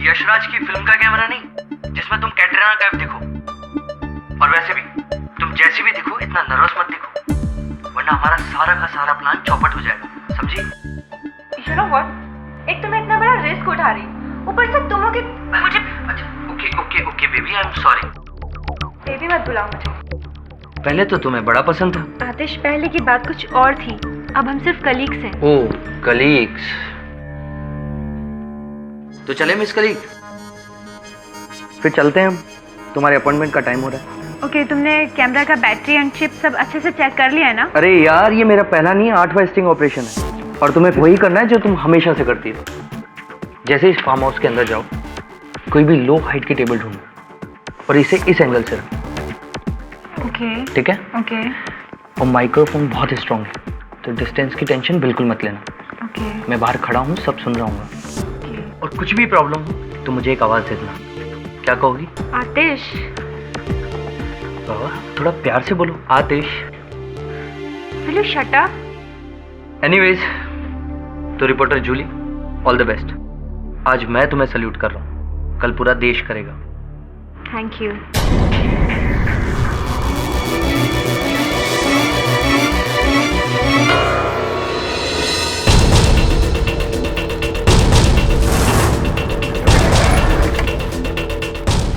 यशराज की फिल्म का कैमरा नहीं जिसमें तुम कैटरीना कैफ दिखो। और वैसे भी तुम जैसी भी दिखो इतना नर्वस मत दिखो, वरना हमारा सारा का सारा प्लान चौपट हो जाएगा, समझी? You know what? एक तो मैं इतना बड़ा रिस्क उठा रही, ऊपर से तुम लोग मुझे। अच्छा okay baby, I am sorry. Baby मत बुलाओ मुझे। पहले तो तुम्हें बड़ा पसंद था। आतिश, पहले की बात कुछ और थी, अब हम सिर्फ कलीग्स हैं। ओह कलीग्स, तो चले मिस कलीग, फिर चलते हैं हम, तुम्हारे अपॉइंटमेंट का टाइम हो रहा है। ओके, तुमने कैमरा का बैटरी एंड चिप सब अच्छे से चेक कर लिया है ना? अरे यार ये मेरा पहला नहीं 8वां स्टिंग ऑपरेशन है, और तुम्हें वही करना है जो तुम हमेशा से करती हो। जैसे इस फार्म हाउस के अंदर जाओ, कोई भी लो हाइट की टेबल ढूंढो और इसे इस एंगल से रखो। ओके ठीक है? ओके और माइक्रोफोन बहुत स्ट्रॉन्ग है, तो डिस्टेंस की टेंशन बिल्कुल मत लेना। ओके मैं बाहर खड़ा हूँ, सब सुन रहा हूँ, और कुछ भी प्रॉब्लम हो तो मुझे एक आवाज दे देना। क्या कहोगी? आतिश। बाबा थोड़ा प्यार से बोलो, Aatish. Will you shut up? Anyways, तो reporter Julie, all the best. आज मैं तुम्हें सल्यूट कर रहा हूँ, कल पूरा देश करेगा। Thank you.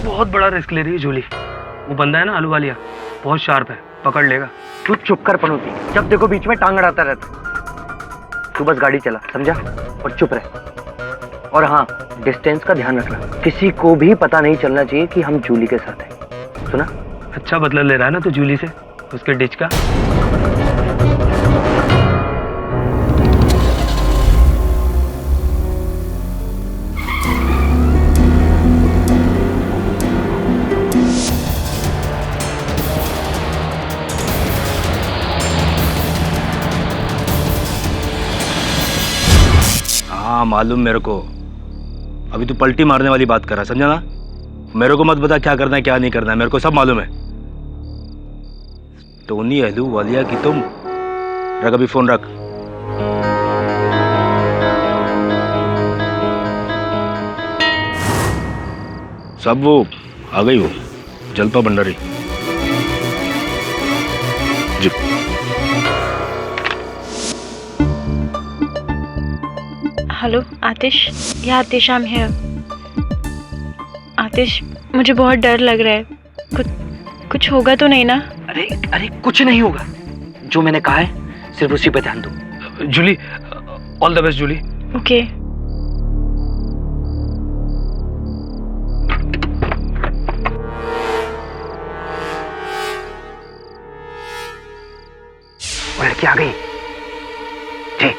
बहुत बड़ा रिस्क ले रही है जूली। वो बंदा है ना आलू वालिया, बहुत शार्प है, पकड़ लेगा। तू चुप कर पनौती, जब देखो बीच में टांग अड़ाता रहता। तू बस गाड़ी चला, समझा? और चुप रह। और हाँ, डिस्टेंस का ध्यान रखना, किसी को भी पता नहीं चलना चाहिए कि हम जूली के साथ हैं, सुना? अच्छा बदला ले रहा है ना तू जूली से, उसके डिच का। हाँ मालूम मेरे को, अभी तू पलटी मारने वाली बात कर रहा, समझा ना? मेरे को मत बता क्या करना है क्या नहीं करना है, मेरे को सब मालूम है। टोनी आलू वालिया की तुम रख, अभी फोन रख। सब वो आ गई, वो जलपा भंडारी जी। हेलो आतिश, या आतिश, आई एम हियर। आतिश, मुझे बहुत डर लग रहा है, कुछ होगा तो नहीं ना? अरे कुछ नहीं होगा, जो मैंने कहा है सिर्फ उसी पे ध्यान दो। Julie, all the best Julie. Okay. वो लड़की आ गई जी।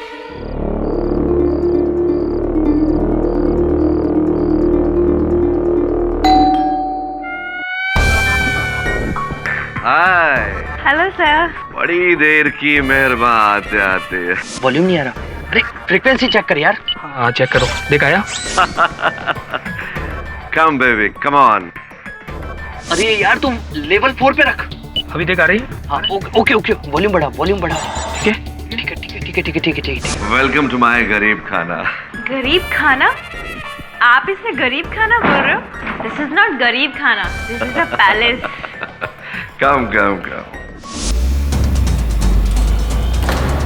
हाय। Hello sir. बड़ी देर की मेहरबान आते आते। वॉल्यूम नहीं आ रहा। अरे फ्रीक्वेंसी चेक कर यार। हाँ चेक करो, देख आया? Come baby, come on. अरे यार तुम लेवल 4 पे रख। अभी देख आ रही? हाँ ओके, वॉल्यूम बढ़ा। ठीक है ठीक है। वेलकम टू माय गरीब खाना। गरीब खाना? आप इसे गरीब खाना बोल रहे हो? दिस इज नॉट गरीब खाना, दिस इज अ पैलेस। कम।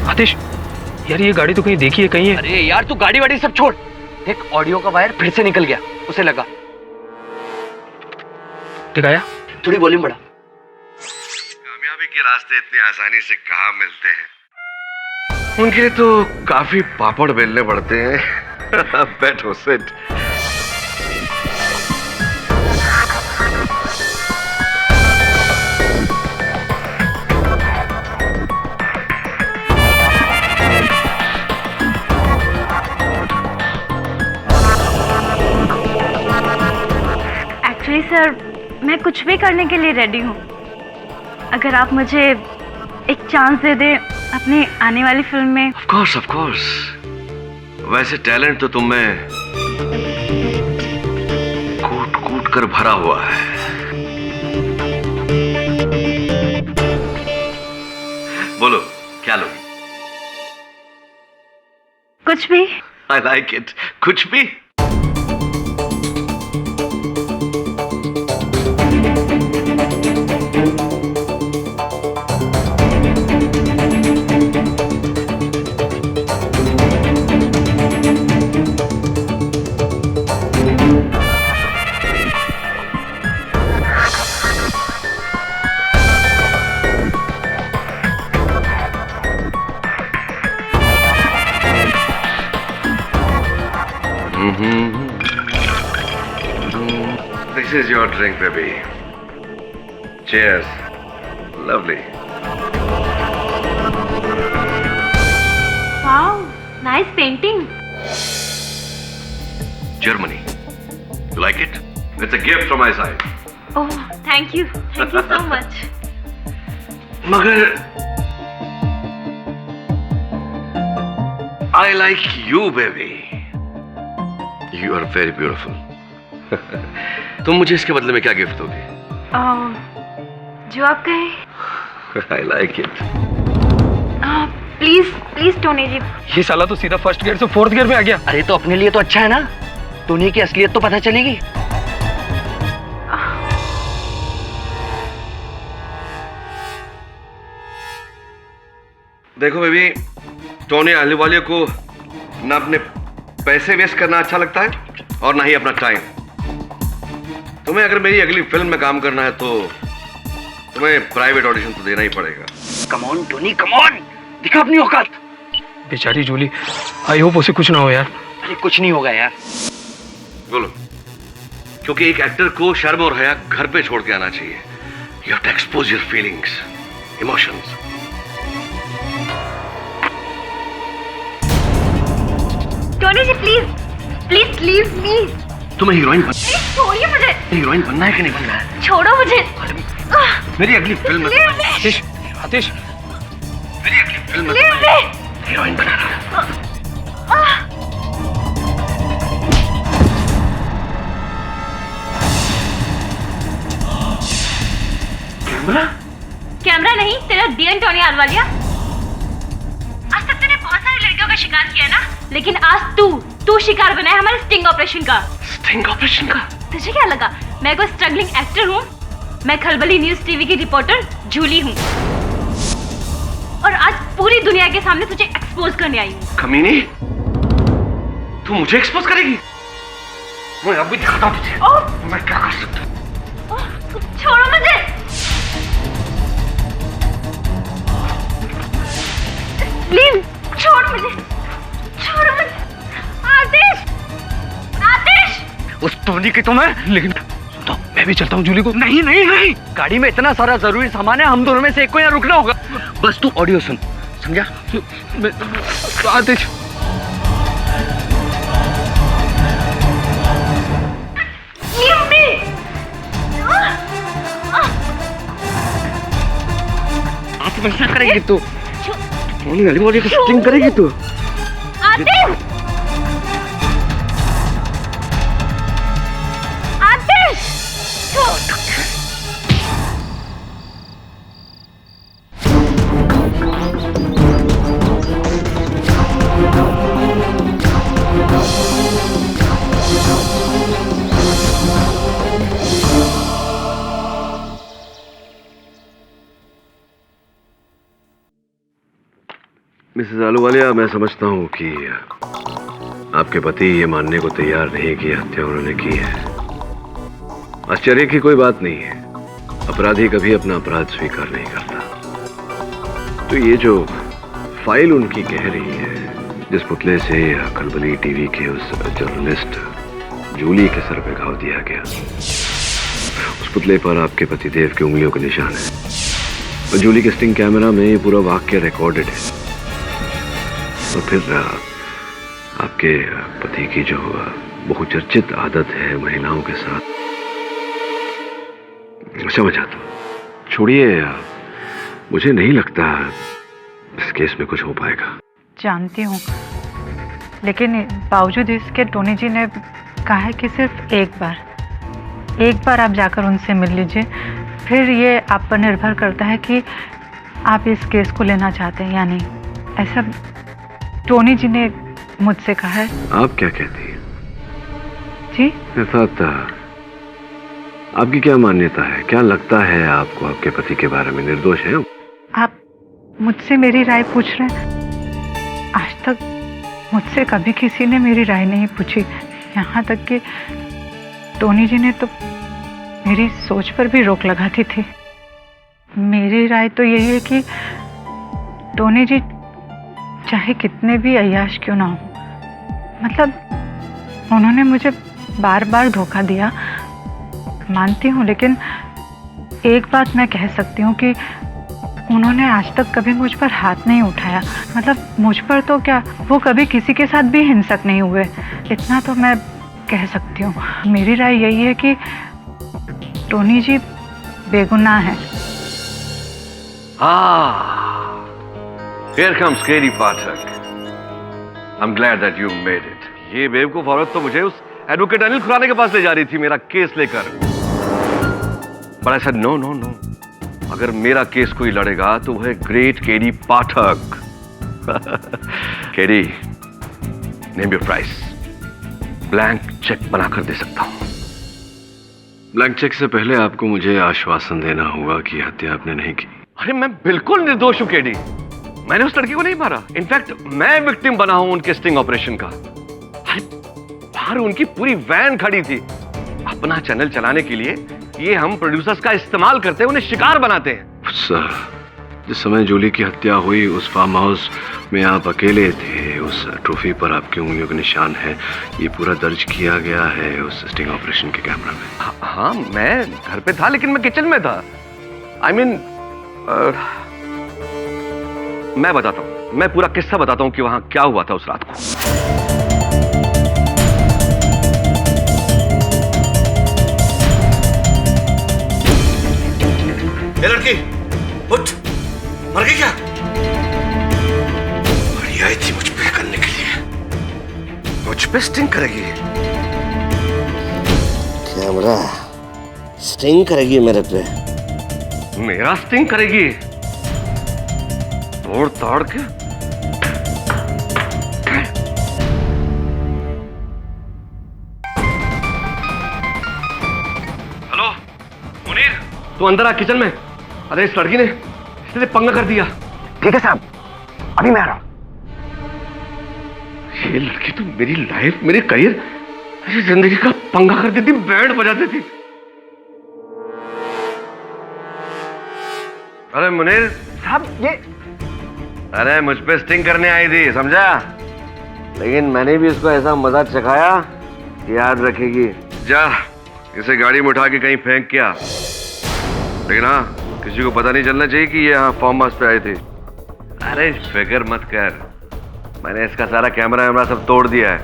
आतिश, यार ये गाड़ी तो कहीं देखी है, कहीं है? अरे यार तू गाड़ी वाड़ी सब छोड़, देख ऑडियो का वायर फिर से निकल गया, उसे लगा। दिखाया? थोड़ी वॉल्यूम बढ़ा। कामयाबी के रास्ते इतनी आसानी से कहाँ मिलते हैं, उनके तो काफी पापड़ बेलने पड़ते हैं। बैठो, सिट। एक्चुअली सर, मैं कुछ भी करने के लिए रेडी हूँ, अगर आप मुझे एक चांस दे दें अपनी आने वाली फिल्म में। Of course. वैसे टैलेंट तो तुम में कूट कर भरा हुआ है। बोलो क्या लोगे? कुछ भी। आई लाइक इट, कुछ भी। This is your drink, baby. Cheers. Lovely. Wow, nice painting. Germany. You like it? It's a gift from my side. Oh, thank you so much। मगर I like you, baby. You are very beautiful. तुम मुझे इसके बदले में क्या gift दोगी? जो आप कहें। I like it. Please Tony ji. ये साला तो सीधा फर्स्ट गियर से फोर्थ गियर में आ गया। अरे तो अपने लिए तो अच्छा है ना, टोनी की असलियत तो पता चलेगी। देखो बेबी, टोनी अहलूवालिया को ना अपने पैसे वेस्ट करना अच्छा लगता है और ना ही अपना टाइम। तुम्हें अगर मेरी अगली फिल्म में काम करना है तो तुम्हें प्राइवेट ऑडिशन तो देना ही पड़ेगा। Come on Tony, come on, दिखा अपनी औकात। बेचारी जूली, आई होप उसे कुछ ना हो यार। अरे कुछ नहीं होगा यार। बोलो, क्योंकि एक एक्टर को शर्म और हया घर पे छोड़ के आना चाहिए। You have to expose your feelings, emotions. Tony ji please leave me. तुम्हें हीरोइन छोड़िए मुझे। हीरोइन बनना है कि नहीं बनना है? छोड़ो मुझे। मेरी अगली फिल्म में आतिश, आतिश, मेरी अगली फिल्म में हीरोइन बना रहा है। कैमरा नहीं, तेरा डीएन टोनी अहलूवालिया। आज तक तूने बहुत सारी लड़कियों का शिकार किया ना, लेकिन आज तू शिकार बना है हमारे स्टिंग ऑपरेशन का। स्टिंग ऑपरेशन का? तुझे क्या लगा मैं कोई स्ट्रगलिंग एक्टर हूँ? मैं खलबली न्यूज टीवी की रिपोर्टर जूली हूँ और आज पूरी दुनिया के सामने तुझे एक्सपोज करने आई हूँ। कमीनी, तू मुझे एक्सपोज करेगी? मैं अभी दिखाता हूँ तुझे मैं क्या कर सकता हूँ। छोड़ो मुझे। प्लीज छोड़ मुझे, छोड़ो मुझे। आतिश, उस टोनी की तो मैं, लेकिन तो मैं भी चलता हूँ जूली को। नहीं नहीं नहीं, गाड़ी में इतना सारा जरूरी सामान है, हम दोनों में से एक को यहाँ रुकना होगा। बस तू ऑडियो सुन, समझा? आतिश, leave me। ऐसा करेगी तू? टोनी अहलूवालिया की स्टिंग करेगी तू? आतिश, आतिश, मिसेस अहलूवालिया, मैं समझता हूँ कि आपके पति ये मानने को तैयार नहीं कि हत्या उन्होंने की है। आश्चर्य की कोई बात नहीं है, अपराधी कभी अपना अपराध स्वीकार नहीं करता। तो ये जो फाइल उनकी कह रही है, जिस पुतले से खलबली टीवी के उस जर्नलिस्ट जूली के सर पे घाव दिया गया, उस पुतले पर आपके पतिदेव की उंगलियों के निशान है और जूली के स्टिंग कैमरा में ये पूरा वाक्य रिकॉर्डेड है। तो फिर आपके पति की जो बहुचर्चित आदत है महिलाओं के साथ, समझ आता हूं। छोड़िए, मुझे नहीं लगता इस केस में कुछ हो पाएगा। जानती हूँ, लेकिन बावजूद इसके टोनी जी ने कहा है कि सिर्फ एक बार आप जाकर उनसे मिल लीजिए, फिर ये आप पर निर्भर करता है कि आप इस केस को लेना चाहते हैं या नहीं। ऐसा टोनी जी ने मुझसे कहा है। आप क्या कहती हैं? जी, इरफात, आपकी क्या मान्यता है? क्या लगता है आपको आपके पति के बारे में? निर्दोष है? आप मुझसे मेरी राय पूछ रहे हैं? आज तक मुझसे कभी किसी ने मेरी राय नहीं पूछी, यहाँ तक कि टोनी जी ने तो मेरी सोच पर भी रोक लगाती थी। मेरी राय तो यही है कि टोनी जी चाहे कितने भी अय्याश क्यों ना हो, मतलब उन्होंने मुझे बार बार धोखा दिया मानती हूँ, लेकिन एक बात मैं कह सकती हूँ कि उन्होंने आज तक कभी मुझ पर हाथ नहीं उठाया। मतलब मुझ पर तो क्या, वो कभी किसी के साथ भी हिंसक नहीं हुए। इतना तो मैं कह सकती हूँ। मेरी राय यही है कि टोनी जी बेगुनाह हैं। Here comes Katie Pathak. I'm glad that you made it. ये बेवकूफ औरत तो मुझे उस एडवोकेट अनिल खुराना के पास ले जा रही थी मेरा केस लेकर। But I said no, no, no. अगर मेरा केस कोई लड़ेगा तो वह great KD Pathak. KD, name your price. Blank cheque बनाकर दे सकता हूं। ब्लैंक चेक से पहले आपको मुझे आश्वासन देना होगा कि हत्या आपने नहीं की। अरे मैं बिल्कुल निर्दोष हूं केडी। मैंने उस लड़की को नहीं मारा। इनफैक्ट मैं विक्टिम बना हूं उनके स्टिंग ऑपरेशन का। अरे बाहर उनकी पूरी वैन खड़ी थी। अपना चैनल चलाने के लिए ये हम प्रोड्यूसर्स का इस्तेमाल करते हैं, उन्हें शिकार बनाते हैं। सर, जिस समय जूली की हत्या हुई उस फार्म हाउस में आप अकेले थे। उस ट्रॉफी पर आपकी उंगलियों के निशान है। ये पूरा दर्ज किया गया है उस स्टिंग ऑपरेशन के कैमरा में। हाँ, मैं घर पे था लेकिन मैं किचन में था। I mean, मैं बताता हूँ, मैं पूरा किस्सा बताता हूँ कि वहां क्या हुआ था उस रात को। ये लड़की उठ, मर गई क्या? बड़ी आई थी मुझ पे करने के लिए। मुझ पे स्टिंग करेगी? कैमरा स्टिंग करेगी मेरे पे? मेरा स्टिंग करेगी? तोड़ ताड़ के? हेलो मुनीर, तू अंदर आ किचन में। अरे इस लड़की ने इसने पंगा कर दिया। ठीक है साहब, अभी मैं आ रहा हूं। ये लड़की तो मेरी लाइफ, मेरी करियर, मेरी जिंदगी का पंगा कर देती, बैंड बजा देती। अरे मुनीर साहब ये, अरे मुझ पे स्टिंग करने आई थी, समझा? लेकिन मैंने भी इसको ऐसा मजा चखाया कि याद रखेगी। जा इसे गाड़ी में उठा के कहीं फेंक के आ। लेकिन हाँ, किसी को पता नहीं चलना चाहिए कि ये यहाँ फार्म हाउस पे आए थे। अरे फिक्र मत कर, मैंने इसका सारा कैमरा वैमरा सब तोड़ दिया है।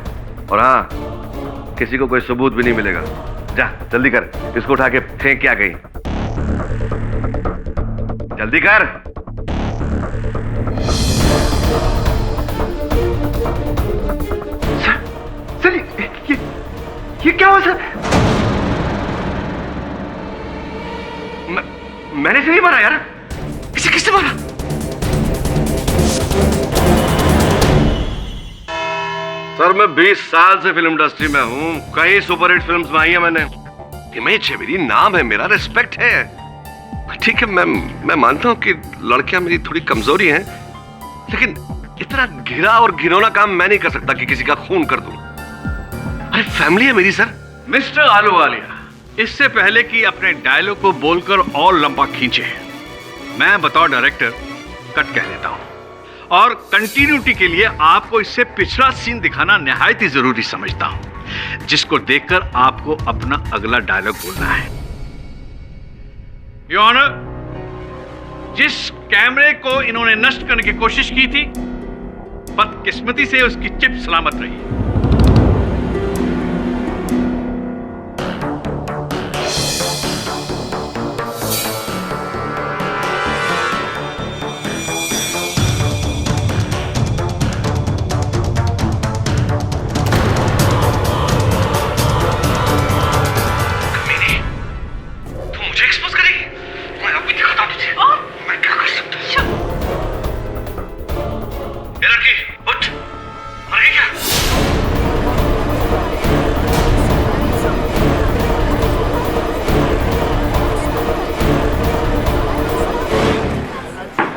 और हाँ, किसी को कोई सबूत भी नहीं मिलेगा। जा जल्दी कर, इसको उठा के फेंक के आ गई। जल्दी कर। सर ये क्या हुआ सर? मैंने इसे नहीं मारा यार। इसे किसने मारा? सर मैं 20 साल से फिल्म इंडस्ट्री में हूं। कई सुपरहिट फिल्म्स में आई है मैंने। इमेज है मेरी, नाम है मेरा, रिस्पेक्ट है। ठीक है, मैं मानता हूं कि लड़कियां मेरी थोड़ी कमजोरी हैं, लेकिन इतना घिरा और घिनौना काम मैं नहीं कर सकता कि किसी का खून कर दूं। अरे फैमिली है मेरी सर। मिस्टर आलूवालिया, इससे पहले कि अपने डायलॉग को बोलकर और लंबा खींचे, मैं बतौर डायरेक्टर कट कह देता हूं। और कंटिन्यूटी के लिए आपको इससे पिछला सीन दिखाना निहायत ही जरूरी समझता हूं, जिसको देखकर आपको अपना अगला डायलॉग बोलना है। योर ऑनर, जिस कैमरे को इन्होंने नष्ट करने की कोशिश की थी, बदकिस्मती से उसकी चिप सलामत रही।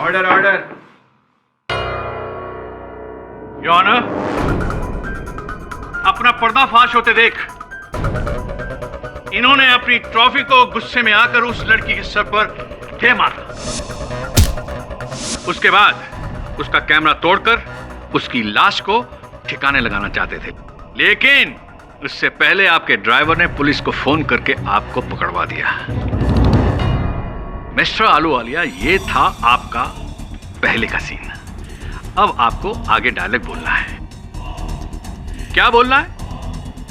Order order. योर ऑनर, अपना पर्दाफाश होते देख इन्होंने अपनी ट्रॉफी को गुस्से में आकर उस लड़की के सर पर दे मारा। उसके बाद उसका कैमरा तोड़कर उसकी लाश को ठिकाने लगाना चाहते थे, लेकिन उससे पहले आपके ड्राइवर ने पुलिस को फोन करके आपको पकड़वा दिया। मिस्टर आलूवालिया, ये था आपका पहले का सीन। अब आपको आगे डायलॉग बोलना है। क्या बोलना है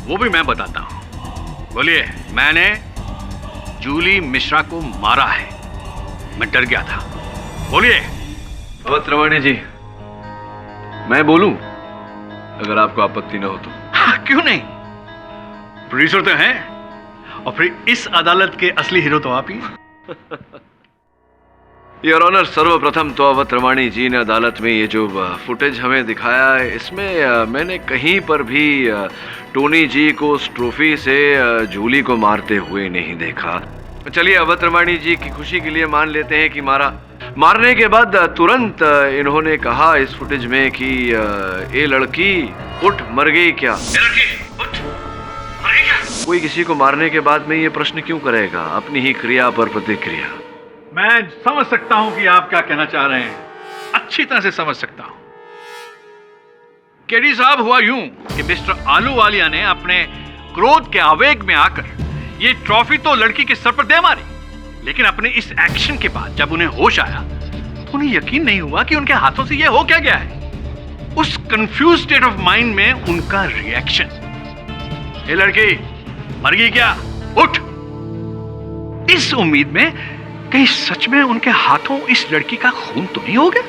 वो भी मैं बताता हूं। बोलिए। मैंने जूली मिश्रा को मारा है, मैं डर गया था। बोलिए। अवध जी, मैं बोलूं अगर आपको आपत्ति न हो तो? हाँ, क्यों नहीं, प्रोड्यूसर तो हैं, और फिर इस अदालत के असली हीरो तो आप ही। योर ऑनर, सर्वप्रथम तो अवध रवाणी जी ने अदालत में ये जो फुटेज हमें दिखाया है, इसमें मैंने कहीं पर भी टोनी जी को उस ट्रॉफी से जूली को मारते हुए नहीं देखा। चलिए अवध रवाणी जी की खुशी के लिए मान लेते हैं कि मारा। मारने के बाद तुरंत इन्होंने कहा इस फुटेज में कि ये लड़की उठ मर गई क्या? ये लड़की उठ मर गई क्या? कोई किसी को मारने के बाद में ये प्रश्न क्यों करेगा? अपनी ही क्रिया पर प्रतिक्रिया। मैं समझ सकता हूं कि आप क्या कहना चाह रहे हैं, अच्छी तरह से समझ सकता हूं। केडी साहब, हुआ यूं कि मिस्टर आलूवालिया ने अपने क्रोध के आवेग में आकर ये ट्रॉफी तो लड़की के सर पर दे मारी, लेकिन अपने इस एक्शन के बाद जब उन्हें होश आया तो उन्हें यकीन नहीं हुआ कि उनके हाथों से ये हो क्या गया है। उस कंफ्यूज स्टेट ऑफ माइंड में उनका रिएक्शन, ये लड़की मर गई क्या, उठ, इस उम्मीद में कहीं सच में उनके हाथों इस लड़की का खून तो नहीं हो गया।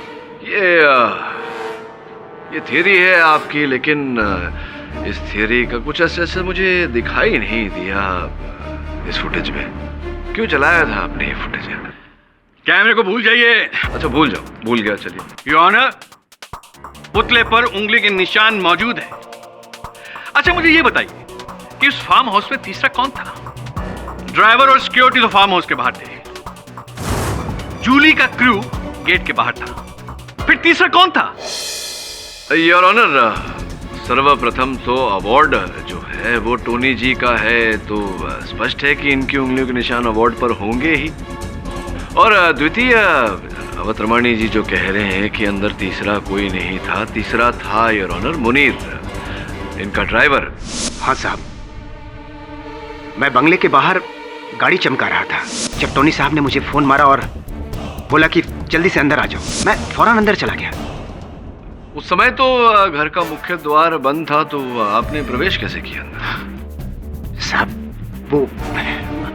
ये थियरी है आपकी, लेकिन इस थियरी का कुछ ऐसे मुझे दिखाई नहीं दिया इस फुटेज में। क्यों चलाया था आपने ये फुटेज? कैमरे को भूल जाइए। अच्छा भूल जाओ, भूल गया। चलिए। योर ऑनर, पुतले पर उंगली के निशान मौजूद है। अच्छा मुझे ये बताइए कि उस फार्म हाउस में तीसरा कौन था? ड्राइवर और सिक्योरिटी तो फार्म हाउस के बाहर थे, जूली का क्रू गेट के बाहर था, फिर तीसरा कौन था? योर ऑनर, सर्वप्रथम तो अवार्ड जो है वो टोनी जी का है, तो स्पष्ट है कि इनकी उंगलियों के निशान अवार्ड पर होंगे ही। और द्वितीय, अवध रवाणी जी जो कह रहे हैं कि अंदर तीसरा कोई नहीं था, तीसरा था योर ऑनर मुनीर, इनका ड्राइवर। हाँ साहब, मैं बंगले के बाहर गाड़ी चमका रहा था जब टोनी साहब ने मुझे फोन मारा और बोला कि जल्दी से अंदर आ जाओ। मैं फौरन अंदर चला गया। उस समय तो घर का मुख्य द्वार बंद था, तो आपने प्रवेश कैसे किया अंदर? साहब वो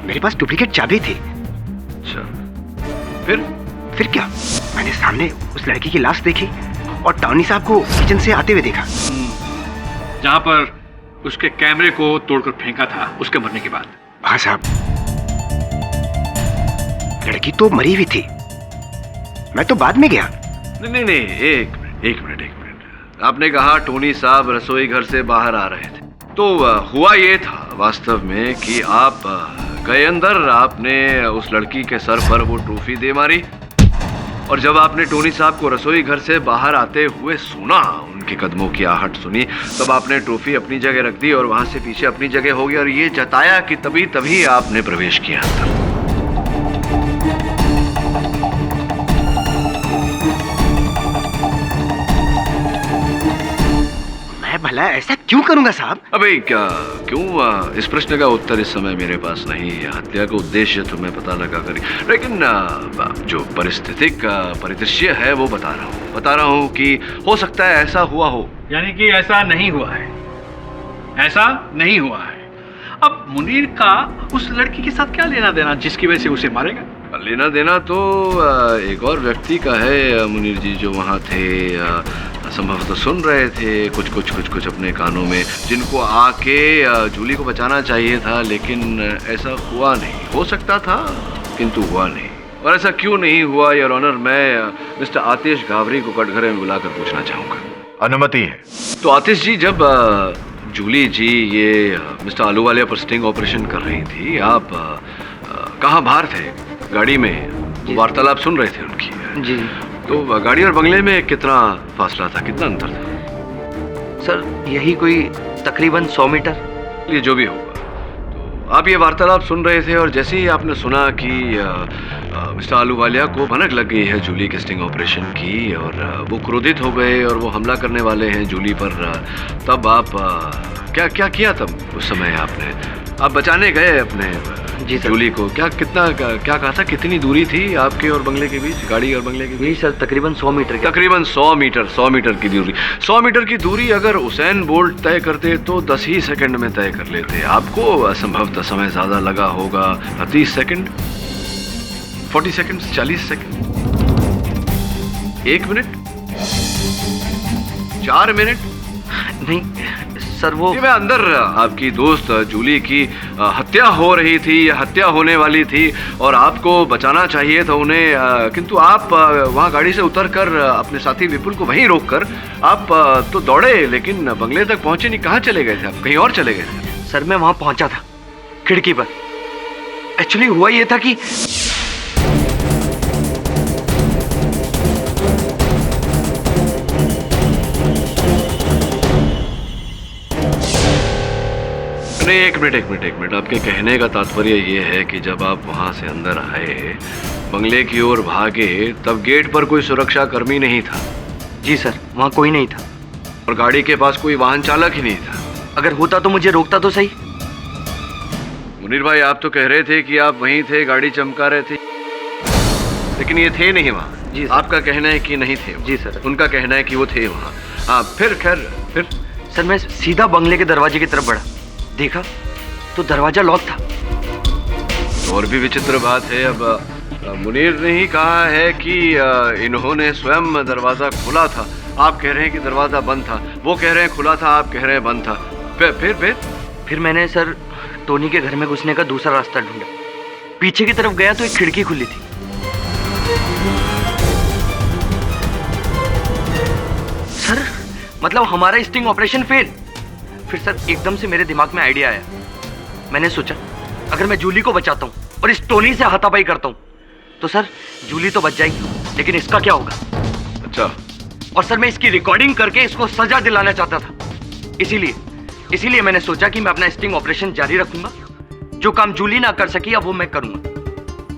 मेरे पास डुप्लीकेट चाबी थी। अच्छा, फिर क्या? मैंने सामने उस लड़की की लाश देखी और टोनी साहब को किचन से आते हुए देखा। जहां पर उसके कैमरे को तोड़कर फेंका था उसके मरने के बाद। हाँ साहब, लड़की तो मरी हुई थी, मैं तो बाद में गया। नहीं, एक मिनट। आपने कहा टोनी साहब रसोई घर से बाहर आ रहे थे, तो हुआ ये था वास्तव में कि आप गए अंदर, आपने उस लड़की के सर पर वो ट्रॉफी दे मारी, और जब आपने टोनी साहब को रसोई घर से बाहर आते हुए सुना, उनके कदमों की आहट सुनी, तब आपने ट्रॉफी अपनी जगह रख दी और वहां से पीछे अपनी जगह हो गई, और ये जताया कि तभी आपने प्रवेश किया अंदर। भला ऐसा क्यों करूंगा साहब? अबे क्यों? इस प्रश्न का उत्तर इस समय मेरे पास नहीं है। हत्या का उद्देश्य तो मैं पता लगा कर, लेकिन जो परिस्थितिक परिदृश्य है वो बता रहा हूँ कि हो सकता है ऐसा हुआ हो। यानी कि ऐसा नहीं हुआ है? ऐसा नहीं हुआ है। अब मुनीर का उस लड़की के साथ क्या लेना देना जिसकी वजह से उसे मारेगा? लेना देना तो एक और व्यक्ति का है मुनीर जी, जो वहाँ थे, संभवतः सुन रहे थे कुछ अपने कानों में, जिनको आके जूली को बचाना चाहिए था, लेकिन ऐसा हुआ नहीं। हो सकता था किंतु हुआ नहीं। और ऐसा क्यों नहीं हुआ योर ऑनर, मैं मिस्टर आतिश गावरी को कटघरे में बुलाकर पूछना चाहूंगा। अनुमति है। तो आतिश जी, जब जूली जी ये मिस्टर आलूवालिया पर स्टिंग ऑपरेशन कर रही थी, आप कहाँ बाहर थे? गाड़ी में वार्तालाप सुन रहे थे उनकी? जी। तो गाड़ी और बंगले में कितना फासला था, कितना अंतर था? सर यही कोई तकरीबन 100 मीटर। ये जो भी होगा, तो आप ये वार्तालाप सुन रहे थे, और जैसे ही आपने सुना कि मिस्टर आलूवालिया को भनक लग गई है जूली के स्टिंग ऑपरेशन की, और वो क्रोधित हो गए और वो हमला करने वाले हैं जूली पर, तब आप क्या क्या किया तब उस समय आपने? आप बचाने गए अपने जी सर। जूली को। क्या क्या कहा था, कितनी दूरी थी आपके और बंगले के बीच, गाड़ी और बंगले के बीच? यही सर, तकरीबन 100 मीटर की। तकरीबन 100 मीटर की दूरी। 100 मीटर की दूरी अगर उसेन बोल्ट तय करते तो 10 ही सेकंड में तय कर लेते। आपको असंभवतः समय ज्यादा लगा होगा। 30 second, 40 second, 40 second, 1 minute, 4 minute? नहीं सर, वो मैं अंदर आपकी दोस्त जूली की हत्या हो रही थी या हत्या होने वाली थी और आपको बचाना चाहिए था उन्हें, किंतु आप वहां गाड़ी से उतरकर अपने साथी विपुल को वहीं रोककर आप तो दौड़े, लेकिन बंगले तक पहुंचे नहीं। कहाँ चले गए थे आप? कहीं और चले गए थे? सर मैं वहां पहुंचा था, खिड़की पर। एक्चुअली हुआ ये था कि नहीं, एक मिनट। आपके कहने का तात्पर्य ये है कि जब आप वहां से अंदर आए, बंगले की ओर भागे, तब गेट पर कोई सुरक्षा कर्मी नहीं था? जी सर, वहां कोई नहीं था। और गाड़ी के पास कोई वाहन चालक ही नहीं था? अगर होता तो मुझे रोकता तो सही। मुनीर भाई, आप तो कह रहे थे कि आप वहीं थे, गाड़ी चमका रहे थे, लेकिन ये थे नहीं वहाँ। जी सर। आपका कहना है कि नहीं थे वहाँ। जी सर। उनका कहना है कि वो थे वहाँ। हाँ, फिर सर मैं सीधा बंगले के दरवाजे की तरफ बढ़ा, देखा तो दरवाजा लॉक था। और भी विचित्र बात है, अब मुनीर ने ही कहा है कि इन्होंने स्वयं दरवाजा खोला था। आप कह रहे हैं कि दरवाजा बंद था, वो कह रहे हैं खुला था, आप कह रहे हैं बंद था। फिर मैंने सर टोनी के घर में घुसने का दूसरा रास्ता ढूंढा। पीछे की तरफ गया तो एक खिड़की खुली थी। सर मतलब हमारा स्टिंग ऑपरेशन फेल। फिर सर एकदम से मेरे दिमाग में आइडिया आया। मैंने सोचा अगर मैं जूली को बचाता हूँ और इस टोनी से हाथापाई करता हूँ तो सर जूली तो बच जाएगी, लेकिन इसका क्या होगा? अच्छा। और सर मैं इसकी रिकॉर्डिंग करके इसको सजा दिलाना चाहता था। इसीलिए मैंने सोचा कि मैं अपना स्टिंग ऑपरेशन जारी रखूंगा। जो काम जूली ना कर सकी अब वो मैं करूंगा,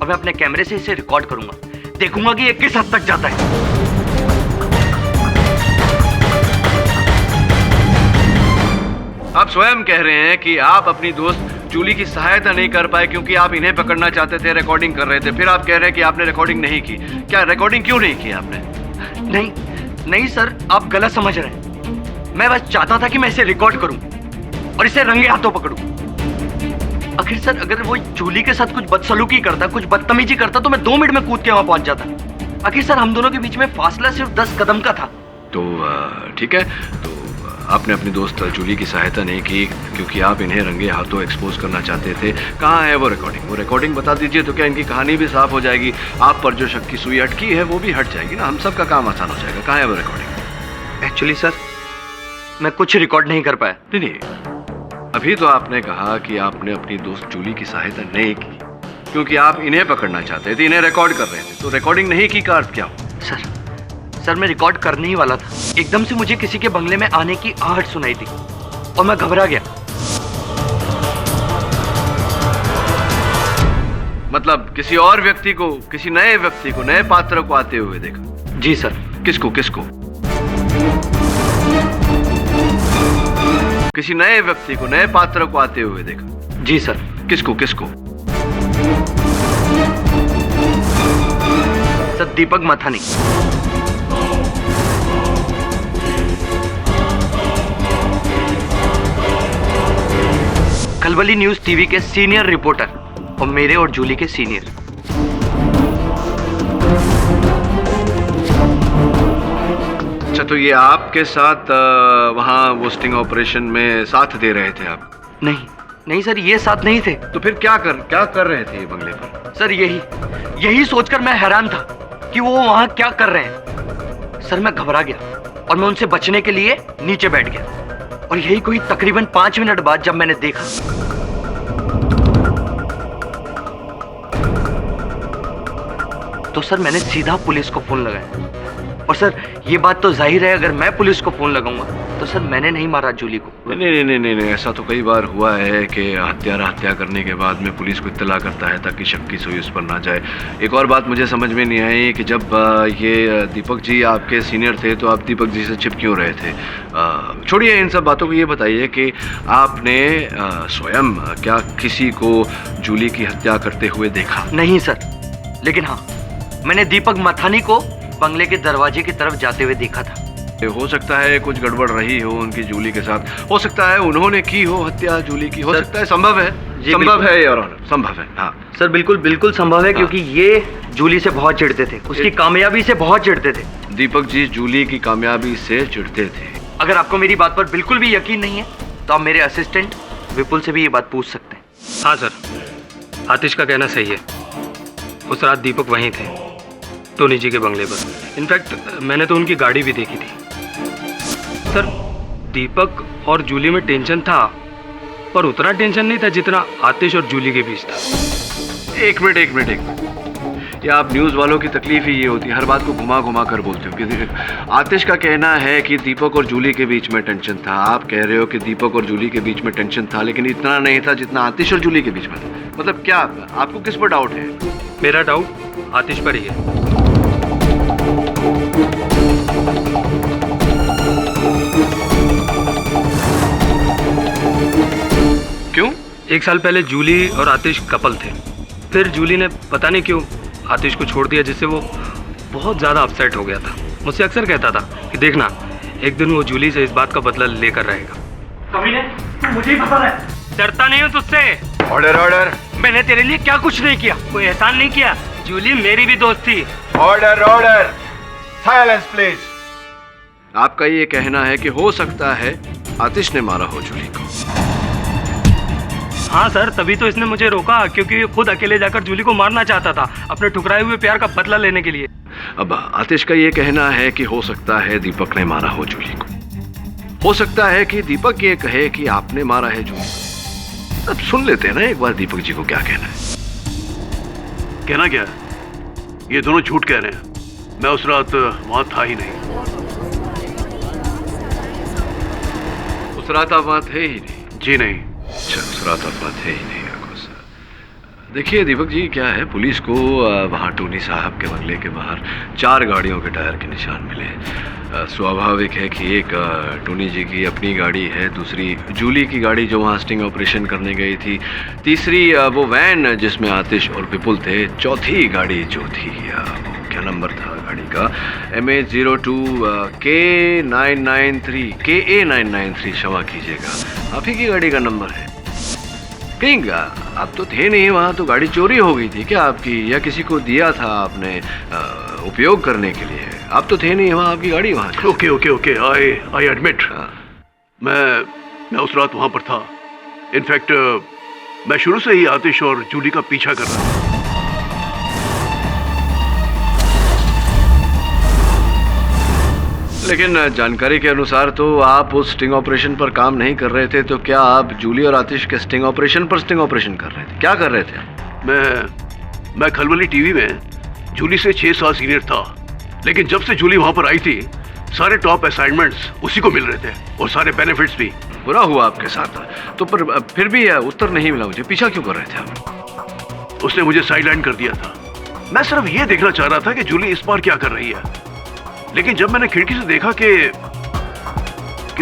और मैं अपने कैमरे से इसे रिकॉर्ड करूंगा। देखूंगा कि ये किस हद तक जाता है। आप स्वयं कह रहे हैं कि आप अपनी दोस्त जूली की सहायता नहीं कर पाए क्योंकि आप इन्हें पकड़ना चाहते थे, रिकॉर्डिंग कर रहे थे। फिर आप कह रहे हैं कि आपने रिकॉर्डिंग नहीं की। क्या रिकॉर्डिंग क्यों नहीं की आपने? नहीं सर, आप गलत समझ रहे हैं। मैं बस चाहता था कि मैं इसे रिकॉर्ड करूं और इसे रंगे हाथों पकड़ूं। आखिर सर अगर वो जूली के साथ कुछ बदसलूकी करता, कुछ बदतमीजी करता तो मैं 2 मिनट में कूद के वहां पहुंच जाता। आखिर सर हम दोनों के बीच में फासला सिर्फ 10 कदम का था। तो ठीक है, तो आपने अपनी दोस्त जूली की सहायता नहीं की क्योंकि आप इन्हें रंगे हाथों एक्सपोज करना चाहते थे। कहाँ है वो रिकॉर्डिंग? वो रिकॉर्डिंग बता दीजिए तो क्या इनकी कहानी भी साफ हो जाएगी। आप पर जो शक की सुई अटकी है वो भी हट जाएगी ना, हम सबका काम आसान हो जाएगा। कहाँ है वो रिकॉर्डिंग? एक्चुअली सर मैं कुछ रिकॉर्ड नहीं कर पाया। नहीं, अभी तो आपने कहा कि आपने अपनी दोस्त जूली की सहायता नहीं की क्योंकि आप इन्हें पकड़ना चाहते थे, इन्हें रिकॉर्ड कर रहे थे। तो रिकॉर्डिंग नहीं की का अर्थ क्या हो? सर मैं रिकॉर्ड करने ही वाला था। एकदम से मुझे किसी के बंगले में आने की आहट सुनाई दी और मैं घबरा गया। मतलब किसी और व्यक्ति को, किसी नए व्यक्ति को, नए पात्र को आते हुए देखा? जी सर। किसको? किसी नए व्यक्ति को, नए पात्र को आते हुए देखा? जी सर। किसको? सर दीपक मथानी। खलबली न्यूज टीवी के सीनियर रिपोर्टर और मेरे और जूली के सीनियर। अच्छा, तो ये आपके साथ वहां वो स्टिंग ऑपरेशन में साथ दे रहे थे आप? नहीं सर, ये साथ नहीं थे। तो फिर क्या कर रहे थे ये बंगले पर? सर यही सोचकर मैं हैरान था कि वो वहां क्या कर रहे हैं। सर मैं घबरा गया और मैं उनसे बचने के लिए नीचे बैठ गया। और यही कोई तकरीबन 5 मिनट बाद जब मैंने देखा तो सर मैंने सीधा पुलिस को फोन लगाया। और सर ये बात तो जाहिर है, अगर मैं पुलिस को फोन लगाऊंगा तो सर मैंने नहीं मारा जूली को। नहीं, ऐसा तो कई बार हुआ है कि हत्यारा हत्या करने के बाद में पुलिस को इत्तला करता है ताकि शक की सुई उस पर ना जाए। एक और बात मुझे समझ में नहीं आई कि जब ये दीपक जी आपके सीनियर थे तो आप दीपक जी से छिप क्यों रहे थे? छोड़िए इन सब बातों को, ये बताइए कि आपने स्वयं क्या किसी को जूली की हत्या करते हुए देखा? नहीं सर, लेकिन हाँ मैंने दीपक मथानी को बंगले के दरवाजे की तरफ जाते हुए देखा था। हो सकता है कुछ गड़बड़ रही हो उनकी जूली के साथ, हो सकता है उन्होंने की हो हत्या जूली की, हो सकता है, संभव है, संभव है योर ऑनर, संभव है। हाँ सर बिल्कुल संभव है, क्योंकि ये जूली से बहुत चिढ़ते थे, उसकी कामयाबी से बहुत चिढ़ते थे। दीपक जी जूली की कामयाबी से चिढ़ते थे। अगर आपको मेरी बात पर बिल्कुल भी यकीन नहीं है तो आप मेरे असिस्टेंट विपुल से भी ये बात पूछ सकते हैं। हाँ सर, आतिश का कहना सही है। उस रात दीपक वहीं थे, टोनी जी के बंगले पर। इनफैक्ट मैंने तो उनकी गाड़ी भी देखी थी। सर दीपक और जूली में टेंशन था, पर उतना टेंशन नहीं था जितना आतिश और जूली के बीच था। एक मिनट, या आप न्यूज़ वालों की तकलीफ ही ये होती है, हर बात को घुमा कर बोलते हो। कि आतिश का कहना है कि दीपक और जूली के बीच में टेंशन था, आप कह रहे हो कि दीपक और जूली के बीच में टेंशन था, लेकिन इतना नहीं था जितना आतिश और जूली के बीच में था। मतलब क्या आपको किस पर डाउट है? मेरा डाउट आतिश पर ही है। क्यों? एक साल पहले जूली और आतिश कपल थे, फिर जूली ने पता नहीं क्यों आतिश को छोड़ दिया, जिससे वो बहुत ज़्यादा अपसेट हो गया था। मुझसे अक्सर कहता था कि देखना एक दिन वो जूली से इस बात का बदला लेकर रहेगा। कमीने, तू मुझे ही पता है। डरता नहीं हूँ तुझसे। ऑर्डर। मैंने तेरे लिए क्या कुछ नहीं किया, कोई एहसान नहीं किया। जूली मेरी भी दोस्त थी। ऑर्डर। Silence please. आपका ये कहना है कि हो सकता है आतिश ने मारा हो जूली को? हाँ सर, तभी तो इसने मुझे रोका, क्योंकि खुद अकेले जाकर जूली को मारना चाहता था, अपने ठुकराए हुए प्यार का बदला लेने के लिए। अब आतिश का ये कहना है कि हो सकता है दीपक ने मारा हो जूली को। हो सकता है कि दीपक ये कहे कि आपने मारा है जूली को। अब सुन लेते हैं ना एक बार दीपक जी को क्या कहना है। कहना क्या? ये दोनों झूठ कह रहे हैं। मैं उस रात वहां था ही नहीं। उस रात आप वहां थे ही नहीं? जी नहीं। अच्छा, उस रात आप वहां थे ही नहीं। देखिए दीपक जी, क्या है, पुलिस को वहाँ टोनी साहब के बंगले के बाहर 4 गाड़ियों के टायर के निशान मिले। स्वाभाविक है कि एक टोनी जी की अपनी गाड़ी है, दूसरी जूली की गाड़ी जो वहाँ स्टिंग ऑपरेशन करने गई थी, तीसरी वो वैन जिसमें आतिश और विपुल थे, चौथी गाड़ी जो थी क्या नंबर था गाड़ी का? MH02 KA993 क्षमा कीजिएगा, आप ही की गाड़ी का नंबर है। कहीं आप तो थे नहीं वहाँ, तो गाड़ी चोरी हो गई थी क्या आपकी, या किसी को दिया था आपने उपयोग करने के लिए? आप तो थे नहीं वहाँ, आपकी गाड़ी वहाँ थी। Okay I admit. मैं उस रात वहाँ पर था। इनफैक्ट मैं शुरू से ही आतिश और जूली का पीछा कर रहा था। लेकिन जानकारी के अनुसार तो आप उस स्टिंग ऑपरेशन पर काम नहीं कर रहे थे, तो क्या आप जूली और आतिश के स्टिंग ऑपरेशन कर रहे थे? क्या कर रहे थे? मैं खलबली टीवी में जूली से 6 साल सीनियर था, लेकिन जब से जूली वहां पर आई थी सारे टॉप असाइनमेंट्स उसी को मिल रहे थे और सारे बेनिफिट्स भी। बुरा हुआ आपके साथ, तो पर फिर भी उत्तर नहीं मिला मुझे, पीछा क्यों कर रहे थे आप? उसने मुझे साइडलाइन कर दिया था। मैं सिर्फ ये देखना चाह रहा था कि जूली इस बार क्या कर रही है, लेकिन जब मैंने खिड़की से देखा कि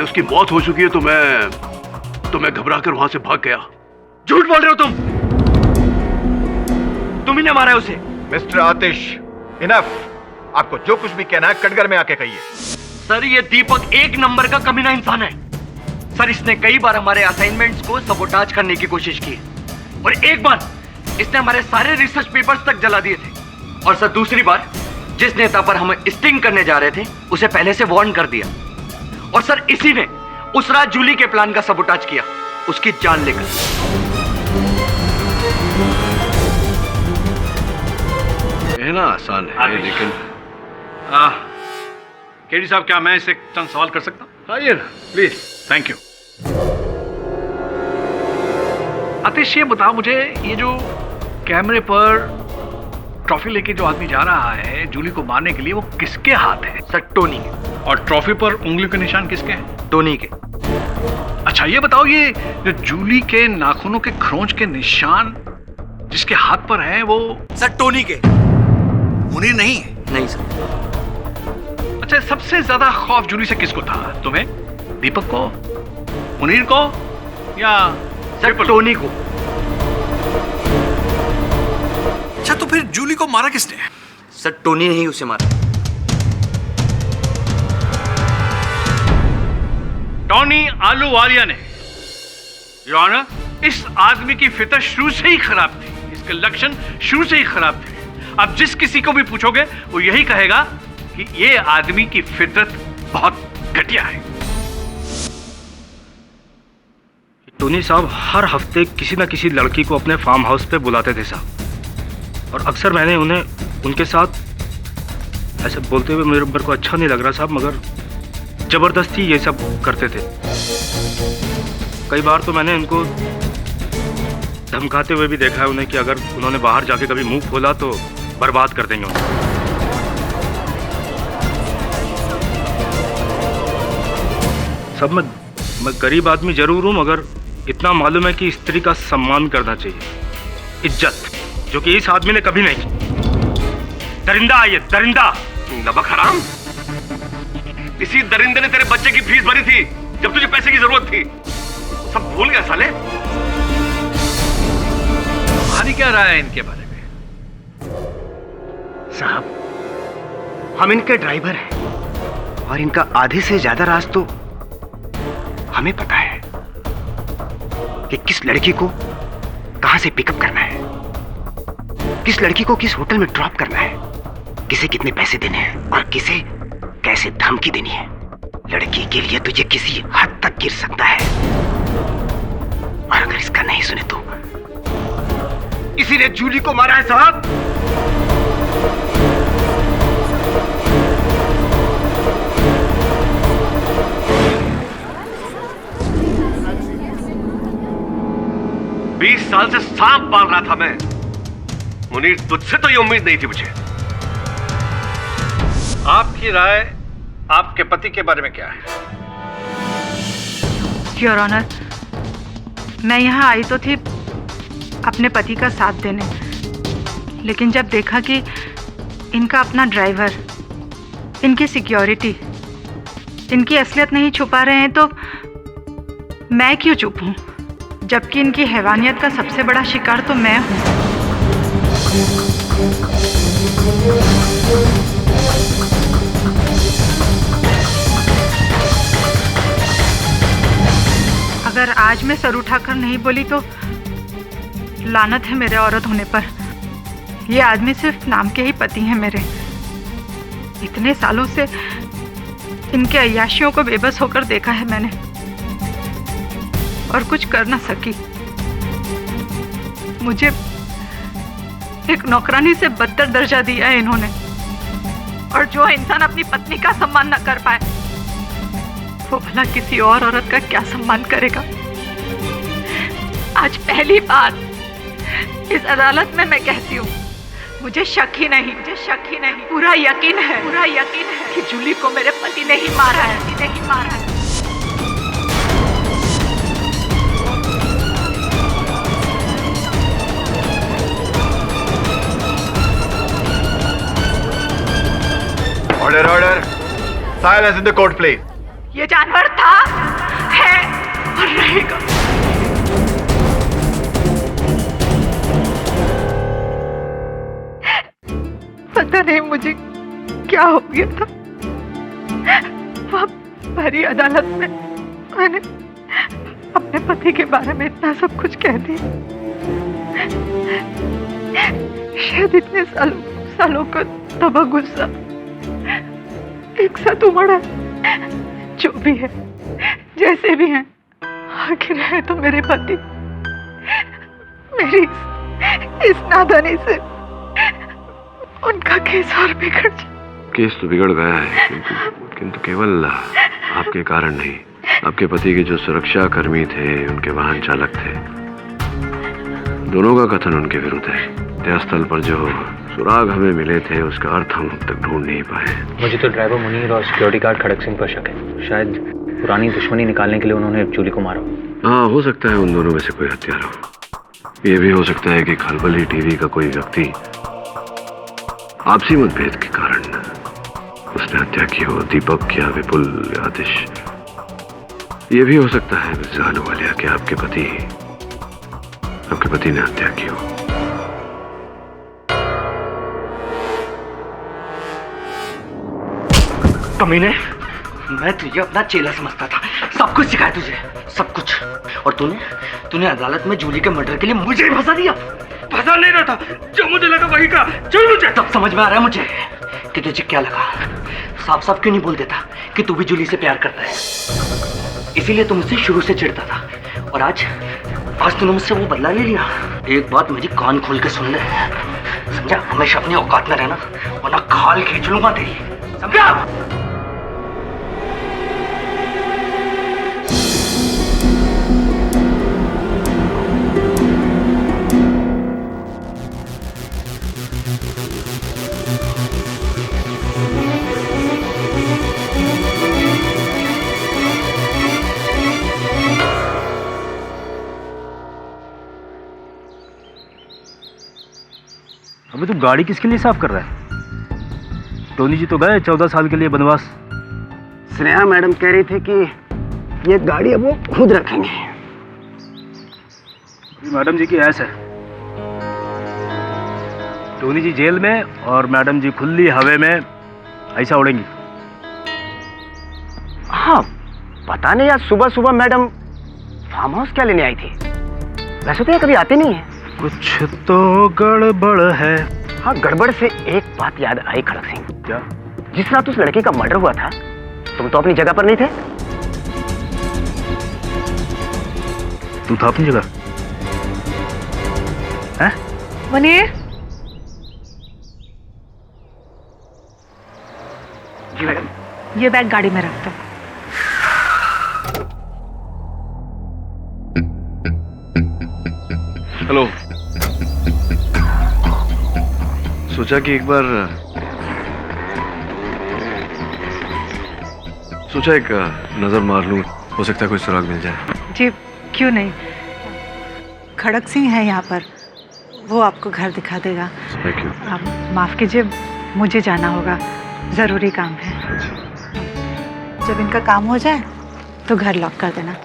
उसकी मौत हो चुकी है तो मैं घबराकर वहां से भाग गया। झूठ बोल रहे हो तुम ही ने मारा है उसे। मिस्टर आतिश, इनफ। आपको जो कुछ भी कहना है कटघर में आके कहिए। सर ये दीपक एक नंबर का कमीना इंसान है सर। इसने कई बार हमारे असाइनमेंट्स को सबोटाज करने की कोशिश की, और एक बार इसने हमारे सारे रिसर्च पेपर्स तक जला दिए थे, और सर दूसरी बार जिस नेता पर हम स्टिंग करने जा रहे थे उसे पहले से वार्न कर दिया, और सर इसी ने उस रात जूली के प्लान का सबोटाज किया, उसकी जान लेकर। कहना आसान है, लेकिन केडी साहब, क्या मैं इससे चंद सवाल कर सकता हूँ? आइए ना प्लीज। Thank you. आतिश, ये बताओ मुझे, ये जो कैमरे पर ट्रॉफी लेके जो आदमी जा रहा है जूली को मारने के लिए, वो किसके हाथ है? सर टोनी के। और ट्रॉफी पर उंगली के निशान किसके हैं? टोनी के। अच्छा ये बताओ, ये जो जूली के नाखूनों के खरोंच के निशान जिसके हाथ पर हैं वो? सर टोनी के। मुनीर नहीं? नहीं सर। अच्छा, सबसे ज्यादा खौफ जूली से किसको था? तुम्हें, दीपक को, मुनीर को, या सर टोनी को। अच्छा, तो फिर जूली को मारा किसने? सर टोनी ने ही उसे मारा। टोनी आलूवालिया ने। योर ऑनर, इस आदमी की फितरत शुरू से ही खराब थी, इसके लक्षण शुरू से ही खराब थे। अब जिस किसी को भी पूछोगे वो यही कहेगा कि ये आदमी की फितरत बहुत घटिया है। टोनी साहब हर हफ्ते किसी न किसी लड़की को अपने फार्म हाउस पे बुलाते थे साहब, और अक्सर मैंने उन्हें उनके साथ ऐसे बोलते हुए मेरे को अच्छा नहीं लग रहा साहब, मगर जबरदस्ती ये सब करते थे। कई बार तो मैंने उनको धमकाते हुए भी देखा है उन्हें कि अगर उन्होंने बाहर जाके कभी मुंह खोला तो बर्बाद कर देंगे उन्हें। सब मैं गरीब आदमी जरूर हूं, मगर इतना मालूम है कि स्त्री का सम्मान करना चाहिए, इज्जत, जो कि इस आदमी ने कभी नहीं की। दरिंदा है ये, दरिंदा। नमक हराम, इसी दरिंदे ने तेरे बच्चे की फीस भरी थी जब तुझे पैसे की जरूरत थी। सब भूल गया साले। तुम्हारी क्या राय है इनके बारे में? साहब, हम इनके ड्राइवर हैं और इनका आधे से ज्यादा राज तो हमें पता है कि किस लड़की को कहां से पिकअप करना है, किस लड़की को किस होटल में ड्रॉप करना है, किसे कितने पैसे देने हैं और किसे कैसे धमकी देनी है। लड़की के लिए तुझे किसी हद तक गिर सकता है, और अगर इसका नहीं सुने तो इसीलिए जूली को मारा है साहब। बीस साल से सांप पाल रहा था मैं। मुनीर, तुझसे तो ये उम्मीद नहीं थी मुझे। आपकी राय आपके पति के बारे में क्या है? योर ऑनर, मैं यहाँ आई तो थी अपने पति का साथ देने, लेकिन जब देखा कि इनका अपना ड्राइवर, इनकी सिक्योरिटी, इनकी असलियत नहीं छुपा रहे हैं, तो मैं क्यों चुप हूँ, जबकि इनकी हैवानियत का सबसे बड़ा शिकार तो मैं हूँ। अगर आज मैं सर उठाकर नहीं बोली तो लानत है मेरे औरत होने पर। ये आदमी सिर्फ नाम के ही पति हैं मेरे। इतने सालों से इनके अय्याशियों को बेबस होकर देखा है मैंने, और कुछ कर ना सकी। मुझे एक नौकरानी से बदतर दर्जा दिया है इन्होंने, और जो इंसान अपनी पत्नी का सम्मान न कर पाए वो भला किसी और औरत का क्या सम्मान करेगा। आज पहली बार इस अदालत में मैं कहती हूँ, मुझे शक ही नहीं, पूरा यकीन है कि जूली को मेरे पति ने ही मारा है। Order, silence in the court please. ये जानवर था, है और रहेगा। पता नहीं मुझे क्या हो गया था। वहाँ भरी अदालत में मैंने अपने पति के बारे में इतना सब कुछ कह दिया। शायद इतने सालों का दबा गुस्सा एक साथ उमड़ा। जो भी है, जैसे भी हैं, आखिर है तो मेरे पति। मेरी इस नादानी से उनका केस और बिगड़ जाए। केस तो बिगड़ गया है, किंतु केवल आपके कारण नहीं। आपके पति के जो सुरक्षा कर्मी थे, उनके वाहन चालक थे, दोनों का कथन उनके विरुद्ध है। हत्यास्थल पर जो सुराग हमें मिले थे उसका अर्थ हम अब तक ढूंढ नहीं पाए। मुझे तो ड्राइवर मुनीर और सिक्योरिटी गार्ड खड़क सिंह पर शक है। शायद पुरानी दुश्मनी निकालने के लिए उन्होंने जूली को मारा। हाँ, हो सकता है उन दोनों में से कोई हत्यारा हो। ये भी हो सकता है कि खलबली टीवी का कोई व्यक्ति आपसी मतभेद के कारण उसने हत्या की हो। दीपक या विपुल या आतिश। ये भी हो सकता है मिर्जा अहलूवालिया कि आपके पति ने हत्या की हो। कमीने, मैं तुझे अपना चेला समझता था। सब कुछ सिखाया तुझे, सब कुछ। और तूने अदालत में जूली के मर्डर के लिए मुझे फंसा दिया। फंसा नहीं रहा था, जो मुझे लगा वही का। चल मुझे। तब समझ में आ रहा है मुझे कि तुझे क्या लगा। साफ साफ क्यों नहीं बोल देता कि तू भी जूली से प्यार करता है। इसीलिए तू मुझसे शुरू से चिढ़ता था। और आज तूने मुझसे वो बदला ले लिया। एक बात मेरी कान खोल के सुन ले, समझा? हमेशा अपनी औकात में रहना, वरना खाल खींच लूंगा तेरी, समझा? अबे तू गाड़ी किसके लिए साफ कर रहा है? टोनी जी तो गए 14 साल के लिए बनवास। स्नेहा मैडम कह रही थी कि ये गाड़ी अब वो खुद रखेंगे। मैडम जी की ऐस है। टोनी जी जेल में और मैडम जी खुली हवा में ऐसा उड़ेंगी। हाँ, पता नहीं आज सुबह सुबह मैडम फार्म हाउस क्या लेने आई थी। वैसे तो ये कभी आते नहीं है। कुछ तो गड़बड़ है। हाँ, गड़बड़ से एक बात याद आई खड़क सिंह। क्या? जिस रात उस लड़के का मर्डर हुआ था, तुम तो अपनी जगह पर नहीं थे। तू था अपनी जगह? हैं? मुनीर, जी मैडम। ये बैग गाड़ी में रख दो। हेलो। सोचा कि एक नजर मार लूं, हो सकता है कोई सुराग मिल जाए। जी क्यों नहीं, खड़क सिंह है यहाँ पर, वो आपको घर दिखा देगा। Thank you. आप माफ कीजिए, मुझे जाना होगा, जरूरी काम है। जब इनका काम हो जाए तो घर लॉक कर देना।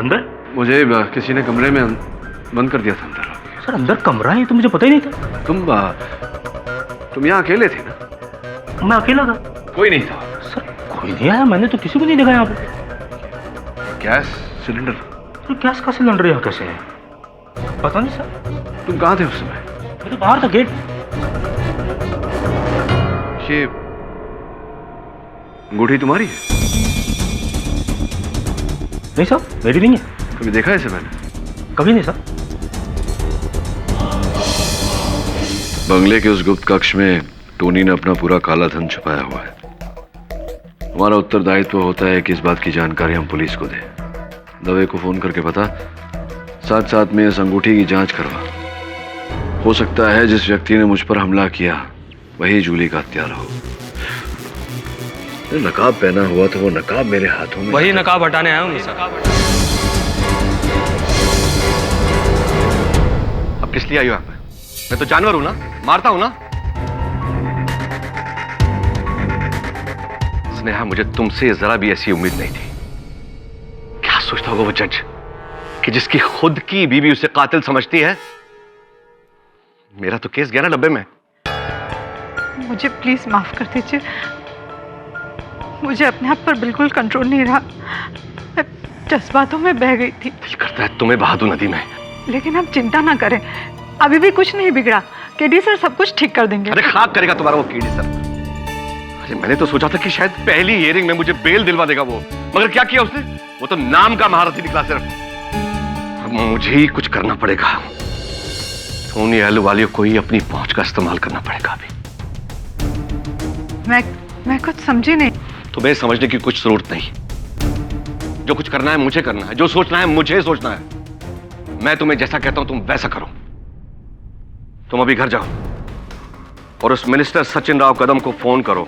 अंदर? मुझे किसी ने कमरे में बंद कर दिया था अंदर। सर अंदर कमरा है तो मुझे पता ही नहीं था। तुम यहाँ अकेले थे ना? मैं अकेला था। कोई नहीं था? सर कोई नहीं आया, मैंने तो किसी को नहीं देखा यहाँ पे। Gas cylinder? तो गैस का सिलेंडर यहाँ कैसे है? पता नहीं सर। तुम कहाँ थे उस समय? मैं तो बाहर था, गेट। ये अंगूठी तुम्हारी है? नहीं सर, मेरी नहीं है। कभी देखा है इसे मैंने? कभी नहीं सर। बंगले के उस गुप्त कक्ष में टोनी ने अपना पूरा काला धन छुपाया हुआ है। हमारा उत्तरदायित्व होता है कि इस बात की जानकारी हम पुलिस को दें। दवे को फोन करके बता, साथ साथ में इस अंगूठी की जांच करवा। हो सकता है जिस व्यक्ति ने मुझ पर हमला किया वही जूली का हत्यारा हो। नकाब पहना हुआ तो वो नकाब मेरे हाथों में। वही नकाब हटाने आया हूँ सर। अब किस लिए आई हो आप? मैं तो जानवर हूं ना, मारता हूं ना। स्नेहा, मुझे तुमसे जरा भी ऐसी उम्मीद नहीं थी। क्या सोचता होगा वो जज कि जिसकी खुद की बीवी उसे कातिल समझती है? मेरा तो केस गया ना डब्बे में। मुझे प्लीज माफ कर दीजिए, मुझे अपने आप पर बिल्कुल कंट्रोल नहीं रहा। मैं जज्बातों में बह गई थी। दिल करता है तुम्हें बहा दूं नदी में। लेकिन आप चिंता ना करें, अभी भी कुछ नहीं बिगड़ा। केडी सर सब कुछ ठीक कर देंगे। अरे खाक करेगा तुम्हारा वो केडी सर। अरे मैंने तो सोचा था कि शायद पहली हियरिंग में मुझे बेल दिलवा देगा वो, मगर क्या किया उसने? वो तो नाम का महारथी निकला सिर्फ। अब मुझे ही कुछ करना पड़ेगा। टोनी अहलूवालिया को ही अपनी पहुंच का इस्तेमाल करना पड़ेगा अभी। मैं कुछ समझी नहीं। तुम्हें समझने की कुछ जरूरत नहीं। जो कुछ करना है मुझे करना है, जो सोचना है मुझे सोचना है। मैं तुम्हें जैसा कहता हूं तुम वैसा करो। तुम अभी घर जाओ और उस मिनिस्टर सचिन राव कदम को फोन करो।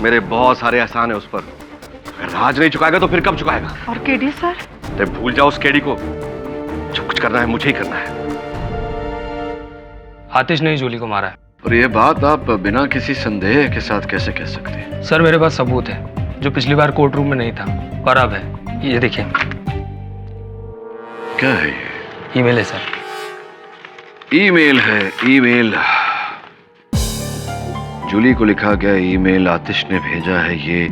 मेरे बहुत सारे एहसान है उस पर। अगर आज नहीं चुकाएगा तो फिर कब चुकाएगा? और केडी सर? अरे भूल जाओ उस केडी को। जो कुछ करना है मुझे ही करना है। आतिश ने ही जूली को मारा है। और ये बात आप बिना किसी संदेह के साथ कैसे कह सकते हैं? सर मेरे पास सबूत है जो पिछली बार कोर्ट रूम में नहीं था और अब है। ये देखिए। क्या है ये? ईमेल है सर। ईमेल है? ईमेल? जूली को लिखा गया ईमेल आतिश ने भेजा है ये।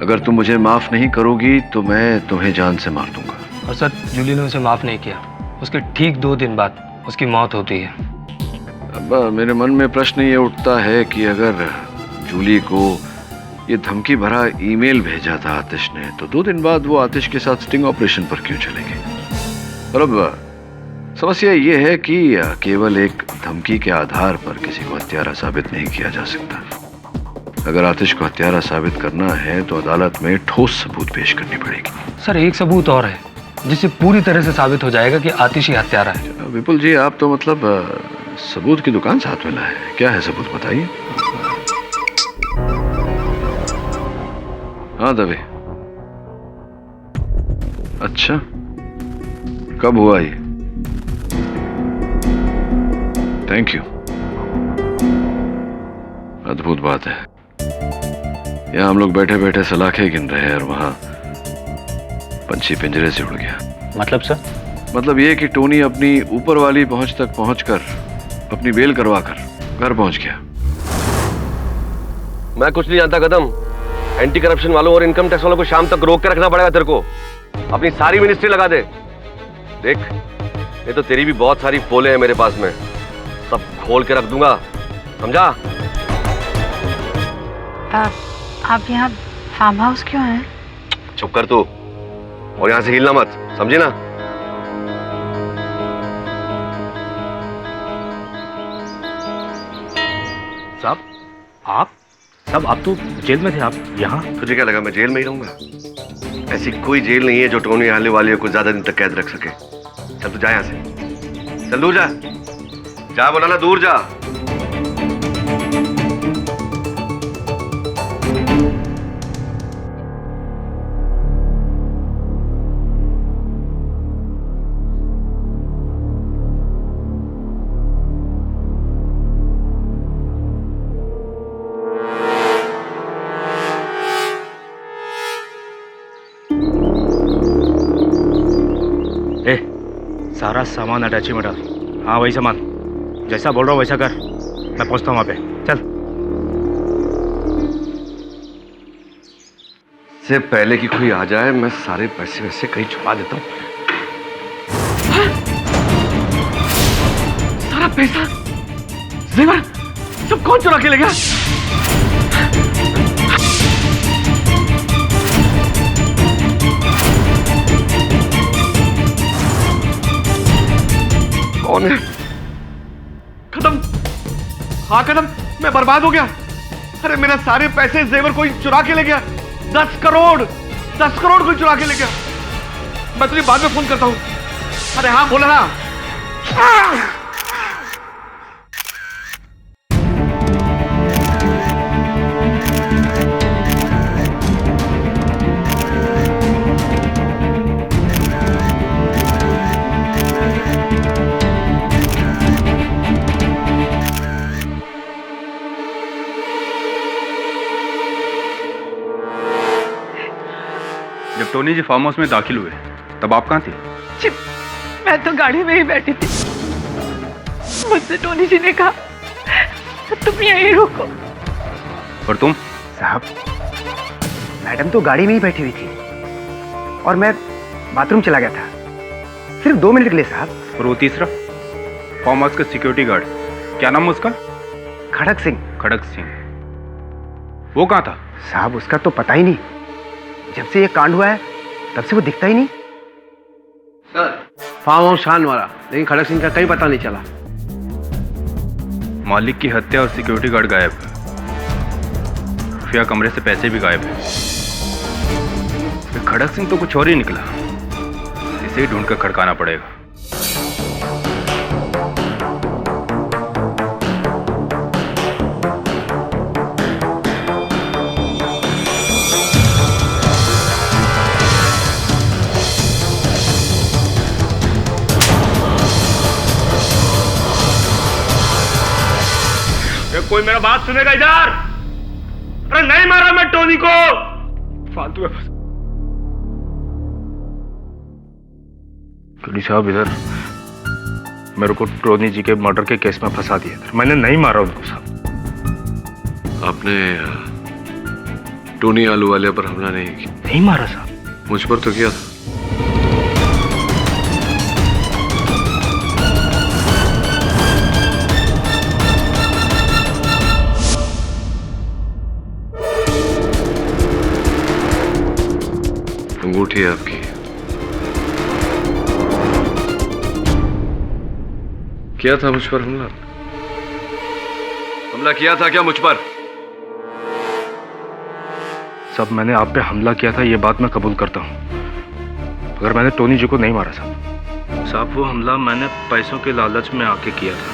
अगर तुम मुझे माफ नहीं करोगी तो मैं तुम्हें जान से मार दूंगा। और सर जूली ने उसे माफ नहीं किया। उसके ठीक 2 दिन बाद उसकी मौत होती है। अब मेरे मन में प्रश्न ये उठता है कि अगर जूली को ये धमकी भरा ईमेल भेजा था आतिश ने, तो 2 दिन बाद वो आतिश के साथ स्टिंग ऑपरेशन पर क्यों चलेंगे? और अब समस्या ये है कि केवल एक धमकी के आधार पर किसी को हत्यारा साबित नहीं किया जा सकता। अगर आतिश को हत्यारा साबित करना है तो अदालत में ठोस सबूत पेश करनी पड़ेगी। सर एक सबूत और है जिससे पूरी तरह से साबित हो जाएगा कि आतिश ही हत्यारा है। विपुल जी, आप तो मतलब सबूत की दुकान साथ में लाए। क्या है सबूत, बताइए। हाँ दवे। अच्छा, कब हुआ ये? Thank you. अद्भुत बात है। यहां हम लोग बैठे बैठे सलाखें गिन रहे हैं और वहां पंछी पिंजरे से उड़ गया। मतलब सर? मतलब ये कि टोनी अपनी ऊपर वाली पहुंच तक पहुंचकर अपनी बेल करवाकर घर पहुंच गया। मैं कुछ नहीं जानता कदम। एंटी करप्शन वालों और इनकम टैक्स वालों को शाम तक रोक के रखना पड़ेगा तेरे को। अपनी सारी मिनिस्ट्री लगा दे। देख, ये तो तेरी भी बहुत सारी पोले हैं मेरे पास में, सब खोल के रख दूंगा, समझा? आप यहाँ फार्म हाउस क्यों हैं? चुप कर तू और यहां से हिलना मत, समझी ना? साहब आप तो जेल में थे, आप यहाँ? तुझे क्या लगा मैं जेल में ही रहूंगा? ऐसी कोई जेल नहीं है जो टोनी अहलूवालिया को ज्यादा दिन तक कैद रख सके। चल तू जा यहां से, चल दूर जा। जा बोला ना, दूर जा। सारा सामान अटैची में डाल। हाँ वही सामान, जैसा बोल रहा हूँ वैसा कर। मैं पहुंचता हूँ वहाँ पे, चल। से पहले कि कोई आ जाए मैं सारे पैसे वैसे कहीं छुपा देता हूँ। सारा पैसा, जेवर, सब कौन चुरा के ले गया? कौन है? खत्म, हाँ खत्म, मैं बर्बाद हो गया। अरे मेरा सारे पैसे जेवर कोई चुरा के ले गया। 10 करोड़ कोई चुरा के ले गया। मैं तुझे बाद में फोन करता हूं। अरे हाँ बोला ना। जब टोनी जी फार्म हाउस में दाखिल हुए तब आप कहाँ थी? जी, मैं तो गाड़ी में ही बैठी थी। मुझसे टोनी जी ने कहा तुम यहीं रुको। और तुम? साहब, मैडम तो गाड़ी में ही बैठी हुई थी और मैं बाथरूम चला गया था, सिर्फ 2 मिनट के लिए साहब। और वो तीसरा फार्म हाउस का सिक्योरिटी गार्ड, क्या नाम है उसका? खड़क सिंह। खड़क सिंह, वो कहाँ था? साहब उसका तो पता ही नहीं, जब से ये कांड हुआ है तब से वो दिखता ही नहीं। सर, फार्म हाउस शान मारा लेकिन खड़क सिंह का कहीं पता नहीं चला। मालिक की हत्या और सिक्योरिटी गार्ड गायब है। खुफिया कमरे से पैसे भी गायब है। फिर खड़क सिंह तो कुछ और ही निकला। इसे ही ढूंढ कर खड़काना पड़ेगा। कोई मेरा बात सुनेगा इधर? अरे नहीं मारा मैं टोनी को, फालतू है। पुलिस साहब इधर मेरे को टोनी जी के मर्डर के केस में फंसा दिया था। मैंने नहीं मारा उनको साहब। आपने टोनी आलूवालिया पर हमला नहीं किया? नहीं मारा साहब। मुझ पर तो किया था। अंगूठी है आपकी। किया था मुझ पर हमला? हमला किया था क्या मुझ पर? सब मैंने आप पे हमला किया था, ये बात मैं कबूल करता हूँ, मगर मैंने टोनी जी को नहीं मारा साहब। साहब वो हमला मैंने पैसों के लालच में आके किया था।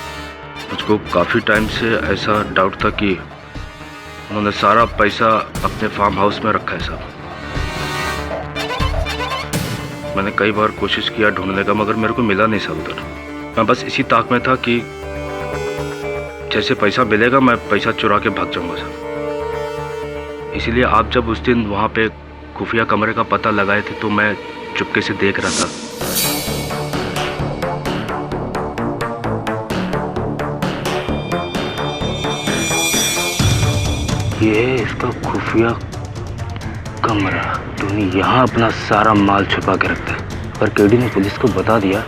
मुझको काफ़ी टाइम से ऐसा डाउट था कि उन्होंने सारा पैसा अपने फार्म हाउस में रखा है साहब। मैंने कई बार कोशिश किया ढूंढने का, मगर मेरे को मिला नहीं साहब उधर। मैं बस इसी ताक में था कि जैसे पैसा मिलेगा मैं पैसा चुरा के भाग जाऊंगा साहब। इसीलिए आप जब उस दिन वहाँ पे खुफिया कमरे का पता लगाए थे तो मैं चुपके से देख रहा था। ये इसका खुफिया कमरा। टोनी यहाँ अपना सारा माल छुपा के रखता है। अगर केडी ने पुलिस को बता दिया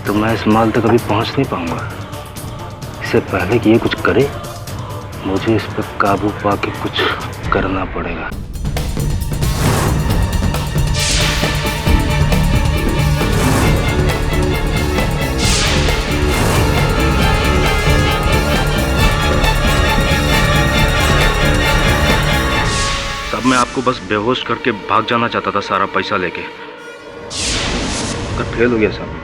तो मैं इस माल तक कभी पहुँच नहीं पाऊंगा। इससे पहले कि ये कुछ करे मुझे इस पर काबू पाके कुछ करना पड़ेगा। सब मैं आपको बस बेहोश करके भाग जाना चाहता था सारा पैसा लेके, मगर फेल हो गया साहब।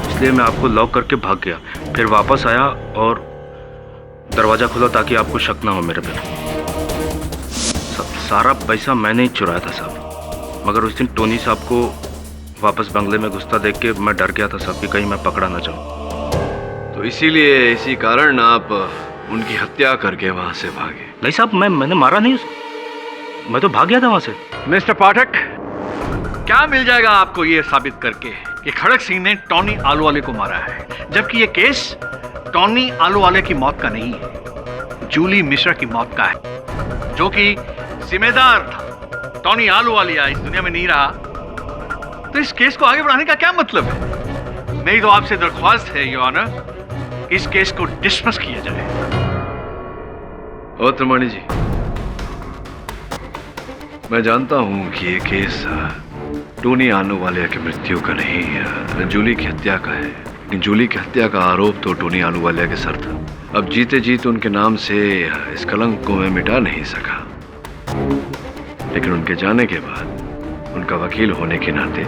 इसलिए मैं आपको लॉक करके भाग गया, फिर वापस आया और दरवाजा खुला ताकि आपको शक ना हो मेरे पे। सारा पैसा मैंने ही चुराया था साहब, मगर उस दिन टोनी साहब को वापस बंगले में घुसता देख के मैं डर गया था साहब कि कहीं मैं पकड़ा ना जाऊं। तो इसीलिए इसी कारण आप उनकी हत्या करके वहां से भागे। नहीं साहब, मैंने मारा नहीं उसको, मैं तो भाग गया था वहां से। मिस्टर पाठक, क्या मिल जाएगा आपको ये साबित करके कि खड़क सिंह ने टॉनी आलूवाले को मारा है, जबकि ये केस टॉनी आलूवाले की मौत का नहीं है, जूली मिश्रा की मौत का है, जो कि जिम्मेदार था। टॉनी आलूवालिया इस दुनिया में नहीं रहा तो इस केस को आगे बढ़ाने का क्या मतलब है? मेरी तो आपसे दरख्वास्त है योर ऑनर, इस केस को डिसमिस किया जाए। और त्रिमाणी जी, मैं जानता हूं कि ये केस टोनी आलूवालिया की मृत्यु का नहीं है, जूली की हत्या का है। लेकिन जूली की हत्या का आरोप तो टोनी आलूवालिया के सर था। अब जीते जीत उनके नाम से इस कलंक को मैं मिटा नहीं सका, लेकिन उनके जाने के बाद उनका वकील होने के नाते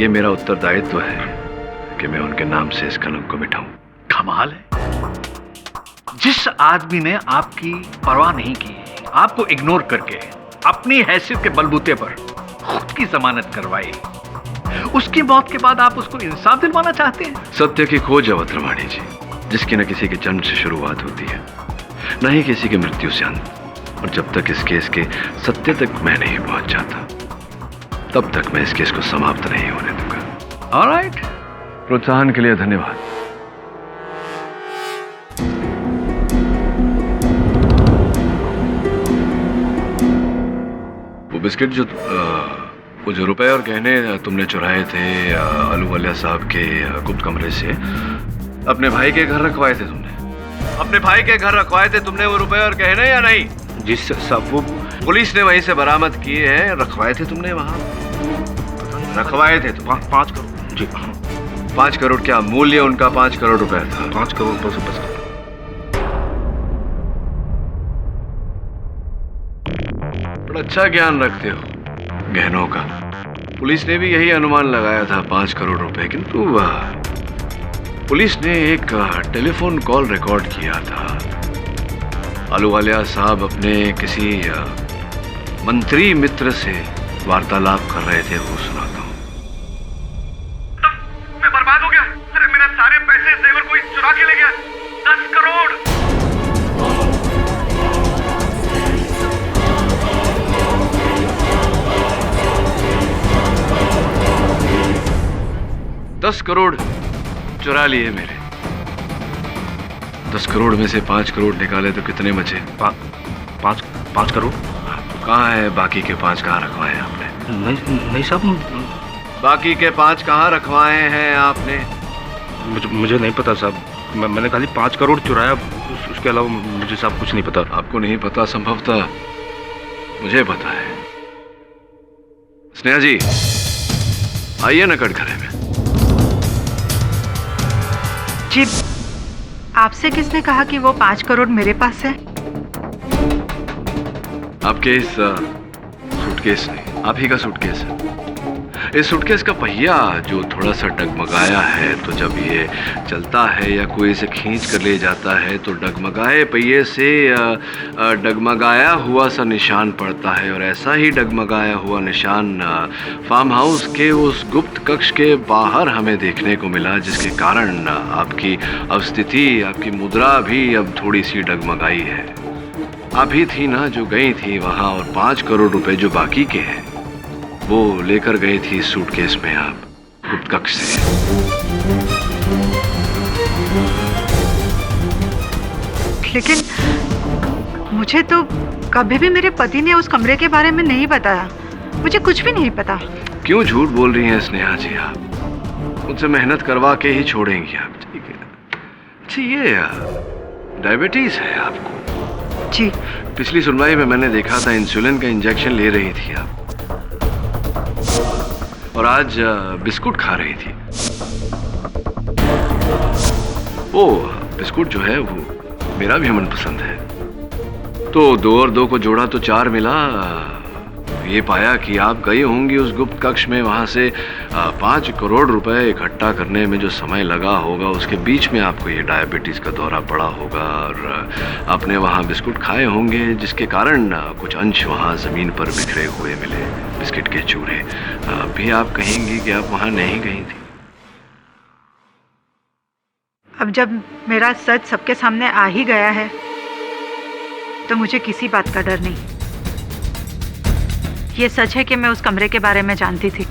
ये मेरा उत्तरदायित्व है कि मैं उनके नाम से इस कलंक को मिटाऊं। कमाल है, जिस आदमी ने आपकी परवाह नहीं की, आपको इग्नोर करके अपनी हैसियत के बलबूते पर खुद की जमानत करवाई, उसकी मौत के बाद आप उसको इंसाफ दिलवाना चाहते हैं? सत्य की खोज है त्रिमाणी जी, जिसकी न किसी के जन्म से शुरुआत होती है, न ही किसी की मृत्यु से अंत। और जब तक इस केस के सत्य तक मैं नहीं पहुंच जाता, तब तक मैं इस केस को समाप्त नहीं होने दूंगा। ऑलराइट, प्रोत्साहन के लिए धन्यवाद। वो बिस्किट वो जो रुपए और गहने तुमने चुराए थे आलूवालिया साहब के गुप्त कमरे से, अपने भाई के घर रखवाए थे तुमने? अपने भाई के घर रखवाए थे तुमने वो रुपए और गहने या नहीं? जी साहब, वो पुलिस ने वहीं से बरामद किए हैं। रखवाए थे तुमने वहां? रखवाए थे तुम? 5 करोड़। जी 5 करोड़ क्या मूल्य उनका? 5 करोड़ रुपए था। 5 करोड़ बस। बड़ा अच्छा ज्ञान रखते हो गहनों का। पुलिस ने भी यही अनुमान लगाया था, 5 करोड़ रुपए, किंतु पुलिस ने एक टेलीफोन कॉल रिकॉर्ड किया था। आलूवालिया साहब अपने किसी मंत्री मित्र से वार्तालाप कर रहे थे, वो सुनाता हूँ। मैं बर्बाद हो गया। अरे मेरा सारे पैसे जेवर कोई चुरा के ले गया। 10 करोड़। $10 करोड़ चुरा लिए मेरे। 10 करोड़ में से 5 करोड़ निकाले तो कितने बचे? 5 करोड़। कहाँ है बाकी के 5? कहाँ रखवाए आपने? नहीं साहब, बाकी के 5 कहाँ रखवाए हैं आपने? मुझे नहीं पता साहब, मैंने खाली 5 करोड़ चुराया, उसके अलावा मुझे साहब कुछ नहीं पता। आपको नहीं पता? संभवतः मुझे पता है। स्नेहा जी, आइए ना कटघरे में। जी, आपसे किसने कहा कि वो 5 करोड़ मेरे पास है? आपके इस सूटकेस नहीं, आप ही का सूटकेस है। इस सूटकेस का पहिया जो थोड़ा सा डगमगाया है, तो जब ये चलता है या कोई इसे खींच कर ले जाता है तो डगमगाए पहिए से डगमगाया हुआ सा निशान पड़ता है। और ऐसा ही डगमगाया हुआ निशान फार्म हाउस के उस गुप्त कक्ष के बाहर हमें देखने को मिला, जिसके कारण आपकी अवस्थिति, आपकी मुद्रा भी अब थोड़ी सी डगमगाई है। आप ही थी ना जो गई थी वहां और 5 करोड़ रुपए जो बाकी के हैं वो लेकर गई थी सूटकेस में आप गुप्त कक्ष से। लेकिन मुझे तो कभी भी मेरे पति ने उस कमरे के बारे में नहीं बताया। मुझे कुछ भी नहीं पता। क्यों झूठ बोल रही हैं स्नेहा जी? आप मुझसे मेहनत करवा के ही छोड़ेंगी आप? ठीक है। अच्छा, ये डायबिटीज है आपको? जी। पिछली सुनवाई में मैंने देखा था इंसुलिन का इंजेक्शन ले रही थी आप, और आज बिस्कुट खा रही थी। वो बिस्कुट जो है वो मेरा भी मनपसंद है, तो 2 और 2 को जोड़ा तो 4 मिला। ये पाया कि आप गई होंगी उस गुप्त कक्ष में, वहां से 5 करोड़ रुपए इकट्ठा करने में जो समय लगा होगा, उसके बीच में आपको ये डायबिटीज का दौरा पड़ा होगा और आपने वहां बिस्कुट खाए होंगे, जिसके कारण कुछ अंश वहां जमीन पर बिखरे हुए मिले, बिस्किट के चूरे। भी आप कहेंगी कि आप वहां नहीं गई थी। अब जब मेरा सच सबके सामने आ ही गया है तो मुझे किसी बात का डर नहीं। ये सच है कि मैं उस कमरे के बारे में जानती थी,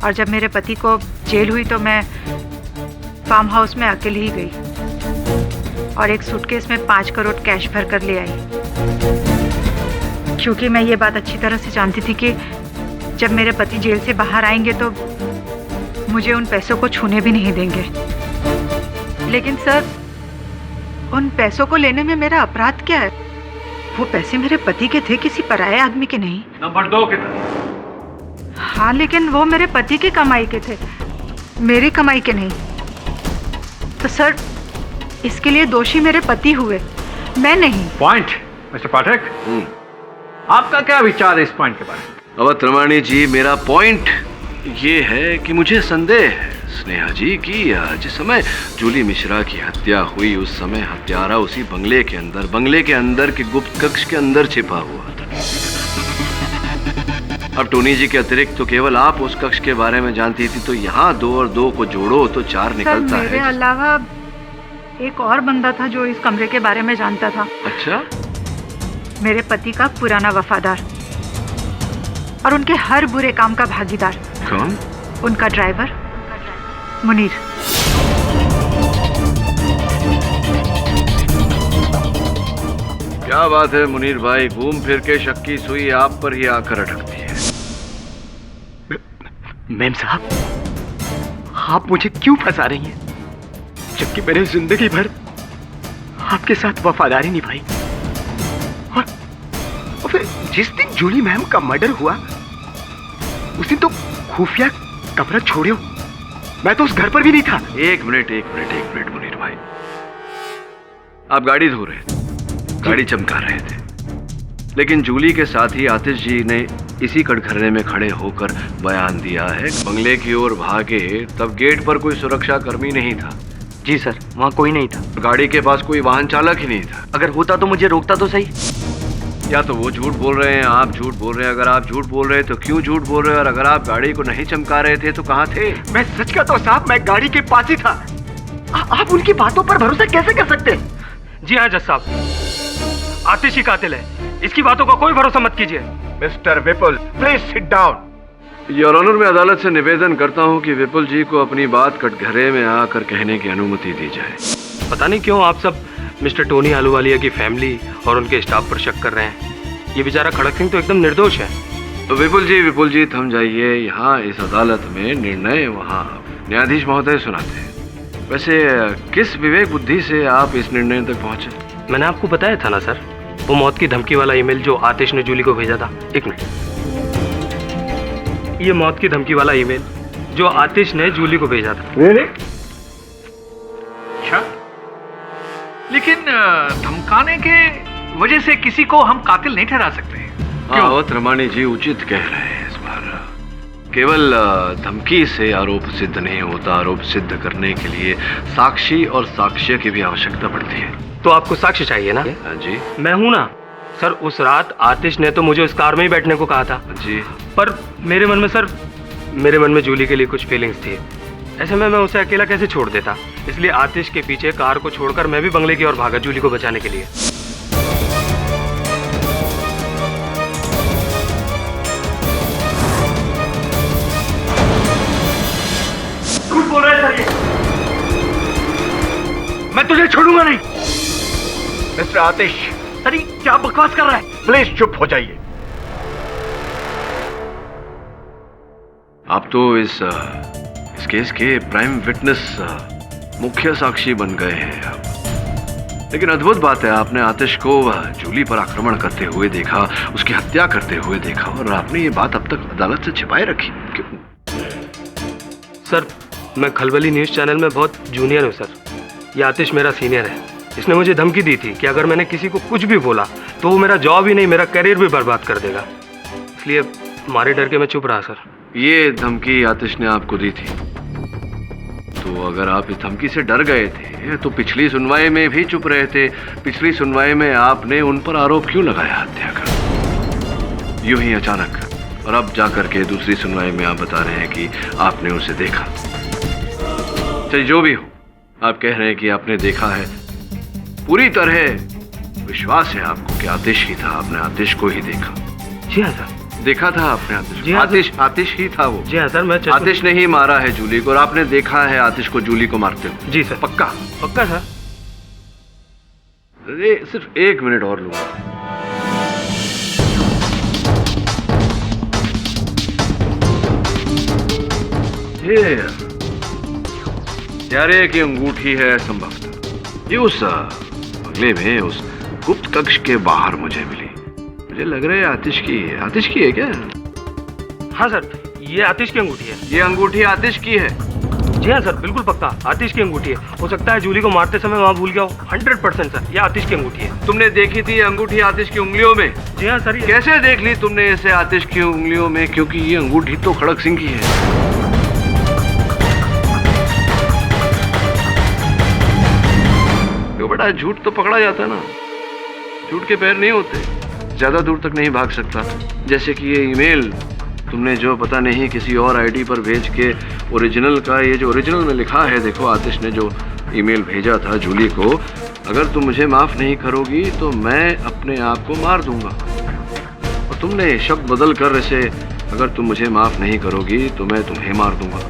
और जब मेरे पति को जेल हुई तो मैं फार्म हाउस में अकेली ही गई और एक सूटकेस में 5 करोड़ कैश भर कर ले आई, क्योंकि मैं ये बात अच्छी तरह से जानती थी कि जब मेरे पति जेल से बाहर आएंगे तो मुझे उन पैसों को छूने भी नहीं देंगे। लेकिन सर, उन पैसों को लेने में मेरा अपराध क्या है? वो पैसे मेरे पति के थे, किसी पराये आदमी के नहीं। नंबर 2 के तरफ। हाँ, लेकिन वो मेरे पति की कमाई के थे, मेरी कमाई के नहीं। तो सर, इसके लिए दोषी मेरे पति हुए, मैं नहीं। पॉइंट मिस्टर पाठक, आपका क्या विचार है इस पॉइंट के बारे में? अवध रमानी जी, मेरा पॉइंट ये है कि मुझे संदेह है स्नेहा जी कि जिस समय जूली मिश्रा की हत्या हुई उस समय हत्यारा उसी बंगले के अंदर के गुप्त कक्ष के अंदर छिपा हुआ था। अब टोनी जी के अतिरिक्त तो केवल आप उस कक्ष के बारे में जानती थी, तो यहाँ 2 और 2 को जोड़ो तो 4 निकलता है। मेरे अलावा एक और बंदा था जो इस कमरे के बारे में जानता था। अच्छा? मेरे पति का पुराना वफादार और उनके हर बुरे काम का भागीदार। कौन? उनका ड्राइवर मुनीर। क्या बात है मुनीर भाई, घूम फिर के शक की सुई आप पर ही आकर अटकती है। मेम साहब, आप मुझे क्यों फंसा रही हैं? जबकि मैंने जिंदगी भर आपके साथ वफादारी निभाई, और फिर जिस दिन जूली मैम का मर्डर हुआ उस दिन तो खुफिया कमरा छोड़ो, मैं तो उस घर पर भी नहीं था। एक मिनट मुनीर भाई, आप गाड़ी धो रहे थे, गाड़ी चमका रहे थे, लेकिन जूली के साथ ही आतिश जी ने इसी कटघरे में खड़े होकर बयान दिया है बंगले की ओर भागे, तब गेट पर कोई सुरक्षा कर्मी नहीं था। जी सर, वहाँ कोई नहीं था। गाड़ी के पास कोई वाहन चालक ही नहीं था। अगर होता तो मुझे रोकता तो सही। या तो वो झूठ बोल रहे हैं, आप झूठ बोल रहे हैं। अगर आप झूठ बोल रहे हैं तो क्यों झूठ बोल रहे हैं, और अगर आप गाड़ी को नहीं चमका रहे थे तो कहाँ थे? मैं सच कहता हूँ साहब, मैं गाड़ी के पास ही था। आप उनकी बातों पर भरोसा कैसे कर सकते हैं? जी हाँ जज साहब, आतिश ही कातिल है, इसकी बातों का कोई भरोसा मत कीजिए। Mister Vipul, please sit down. Your honour, मैं अदालत से निवेदन करता हूं कि विपुल जी को अपनी बात कटघरे में आकर कहने की अनुमति दी जाए। पता नहीं क्यों आप सब मिस्टर टोनी आलूवालिया की फैमिली और उनके स्टाफ पर शक कर रहे हैं। ये बेचारा खड़क सिंह तो एकदम निर्दोष है। तो विपुल जी थम जाइए। यहाँ इस अदालत में निर्णय वहाँ न्यायाधीश महोदय सुनाते हैं। वैसे किस विवेक बुद्धि से आप इस निर्णय तक पहुँचे? मैंने आपको बताया था ना सर, वो मौत की धमकी वाला ईमेल जो आतिश ने जूली को भेजा था। एक मिनट, ये मौत की धमकी वाला ईमेल जो आतिश ने जूली को भेजा था। Really? अच्छा, लेकिन धमकाने के वजह से किसी को हम कातिल नहीं ठहरा सकते। अवध रमानी जी उचित कह रहे हैं। इस बार केवल धमकी से आरोप सिद्ध नहीं होता, आरोप सिद्ध करने के लिए साक्षी और साक्ष्य की भी आवश्यकता पड़ती है। तो आपको साक्ष्य चाहिए ना? हाँ जी। मैं हूं ना सर। उस रात आतिश ने तो मुझे उस कार में ही बैठने को कहा था जी, पर मेरे मन में जूली के लिए कुछ फीलिंग्स थी। ऐसे में मैं उसे अकेला कैसे छोड़ देता, इसलिए आतिश के पीछे कार को छोड़कर मैं भी बंगले की ओर भागा जूली को बचाने के लिए। झूठ बोल रहा है सर ये, मैं तुझे छोड़ूंगा नहीं। मिस्टर आतिश, सर ये क्या बकवास कर रहा है? प्लीज चुप हो जाइए। आप तो इस केस के प्राइम विटनेस, मुख्य साक्षी बन गए हैं आप। लेकिन अद्भुत बात है, आपने आतिश को जूली पर आक्रमण करते हुए देखा, उसकी हत्या करते हुए देखा, और आपने ये बात अब तक अदालत से छिपाए रखी। क्यों? सर, मैं खलबली न्यूज चैनल में बहुत जूनियर हूँ सर। ये आतिश मेरा सीनियर है। इसने मुझे धमकी दी थी कि अगर मैंने किसी को कुछ भी बोला तो वो मेरा जॉब ही नहीं, मेरा करियर भी बर्बाद कर देगा। इसलिए मारे डर के मैं चुप रहा सर। ये धमकी आतिश ने आपको दी थी, तो अगर आप इस धमकी से डर गए थे तो पिछली सुनवाई में भी चुप रहे थे। पिछली सुनवाई में आपने उन पर आरोप क्यों लगाया हत्या का, यूं ही अचानक? और अब जाकर के दूसरी सुनवाई में आप बता रहे हैं कि आपने उसे देखा। चलिए जो भी हो, आप कह रहे हैं कि आपने देखा है, पूरी तरह विश्वास है आपको कि आतिश ही था, आपने आतिश को ही देखा? जी हाँ सर। देखा था आपने आतिश? जी हाँ, आतिश ही था वो? जी हाँ सर। मैं आतिश ने ही मारा है जूली को, और आपने देखा है आतिश को जूली को मारते हुए? जी सर। पक्का? पक्का सर। अरे सिर्फ 1 मिनट और लूंगा। ये यारे की अंगूठी है संभवतः। ये उस बंगले में उस गुप्त कक्ष के बाहर मुझे मिली। मुझे लग रहा है आतिश की है। आतिश की है क्या? हाँ सर, ये आतिश की अंगूठी है। ये अंगूठी आतिश की है? जी हाँ सर, बिल्कुल पक्का आतिश की अंगूठी है। हो सकता है जूली को मारते समय वहाँ भूल गया हो। 100% सर, ये आतिश की अंगूठी है। तुमने देखी थी अंगूठी आतिश की उंगलियों में? जी हाँ सर। कैसे देख ली तुमने इसे आतिश की उंगलियों में? क्योंकि ये अंगूठी तो खड़क सिंह की है। बड़ा झूठ तो पकड़ा जाता है ना, झूठ के पैर नहीं होते, ज्यादा दूर तक नहीं भाग सकता। जैसे कि ये ईमेल तुमने जो पता नहीं किसी और आईडी पर भेज के ओरिजिनल का, ये जो ओरिजिनल में लिखा है, देखो आतिश ने जो ईमेल भेजा था जूली को, अगर तुम मुझे माफ नहीं करोगी तो मैं अपने आप को मार दूंगा। और तुमने शब्द बदल कर इसे, अगर तुम मुझे माफ नहीं करोगी तो मैं तुम्हें मार दूंगा।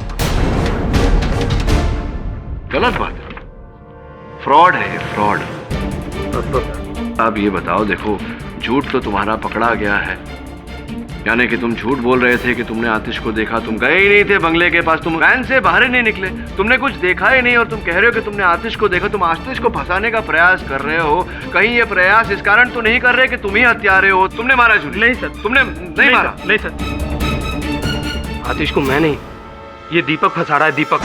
गलत बात है, फ्रॉड है, फ्रॉड। अब ये बताओ, देखो झूठ तो तुम्हारा पकड़ा गया है, यानी कि तुम झूठ बोल रहे थे कि तुमने आतिश को देखा। तुम गए ही नहीं थे बंगले के पास, तुम वैन से बाहर ही नहीं निकले, तुमने कुछ देखा ही नहीं, और तुम कह रहे हो कि तुमने आतिश को देखा। तुम आतिश को फंसाने का प्रयास कर रहे हो। कहीं ये प्रयास इस कारण तो नहीं कर रहे कि तुम ही हत्यारे हो? तुमने मारा जूली? नहीं सर। तुमने नहीं मारा? नहीं सर, आतिश को मैं नहीं, ये दीपक फंसा रहा है। दीपक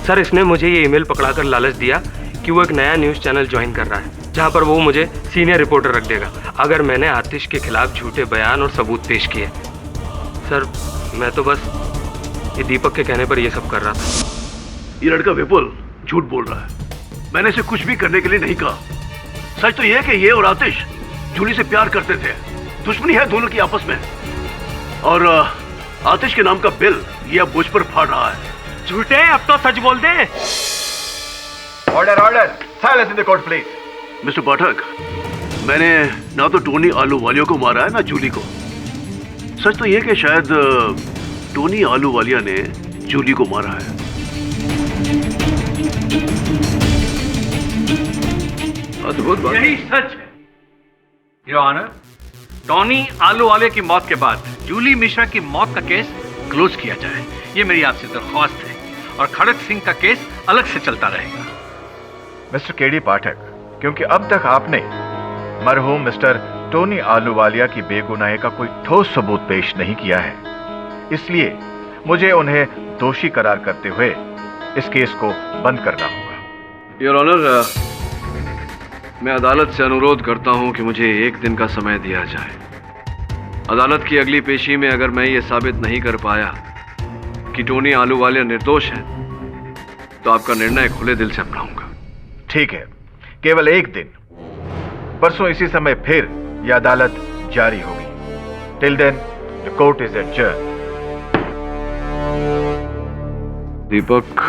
सर, इसने मुझे ये ईमेल पकड़ाकर लालच दिया कि वो एक नया न्यूज़ चैनल ज्वाइन कर रहा है, जहां पर वो मुझे सीनियर रिपोर्टर रख देगा अगर मैंने आतिश के खिलाफ झूठे बयान और सबूत पेश किए। सर, मैं तो बस ये दीपक के कहने पर ये सब कर रहा था। ये लड़का विपुल झूठ बोल रहा है। मैंने इसे कुछ भी करने के लिए नहीं कहा। सच तो यह है कि ये और आतिश जूली से प्यार करते थे, दुश्मनी है दोनों की आपस में, और आतिश के नाम का बिल ये अब मुझ पर फाड़ रहा है। झूठे, अब तो सच बोल दे। Order order, silence in the court please. Mister Pathak, मैंने ना तो टोनी आलूवालिया को मारा है ना जूली को। सच तो यह कि शायद टोनी आलूवालिया ने जूली को मारा है। अद्भुत बात। यही सच है योर ऑनर। टोनी आलूवालिया की मौत के बाद जूली मिश्रा की मौत का केस क्लोज किया जाए, ये मेरी आपसे दरख्वास्त है, और खड़क सिंह का केस अलग से चलता रहेगा। मिस्टर केडी पाठक, क्योंकि अब तक आपने मरहूम मिस्टर टोनी आलूवालिया की बेगुनाही का कोई ठोस सबूत पेश नहीं किया है, इसलिए मुझे उन्हें दोषी करार करते हुए इस केस को बंद करना होगा। योर ऑनर, मैं अदालत से अनुरोध करता हूं कि मुझे 1 दिन का समय दिया जाए। अदालत की अगली पेशी में अगर मैं ये साबित नहीं कर पाया कि टोनी आलूवालिया निर्दोष है तो आपका निर्णय खुले दिल से अपनाऊंगा। ठीक है, केवल 1 दिन। परसों इसी समय फिर यह अदालत जारी होगी। Till then the court is adjourn. Deepak,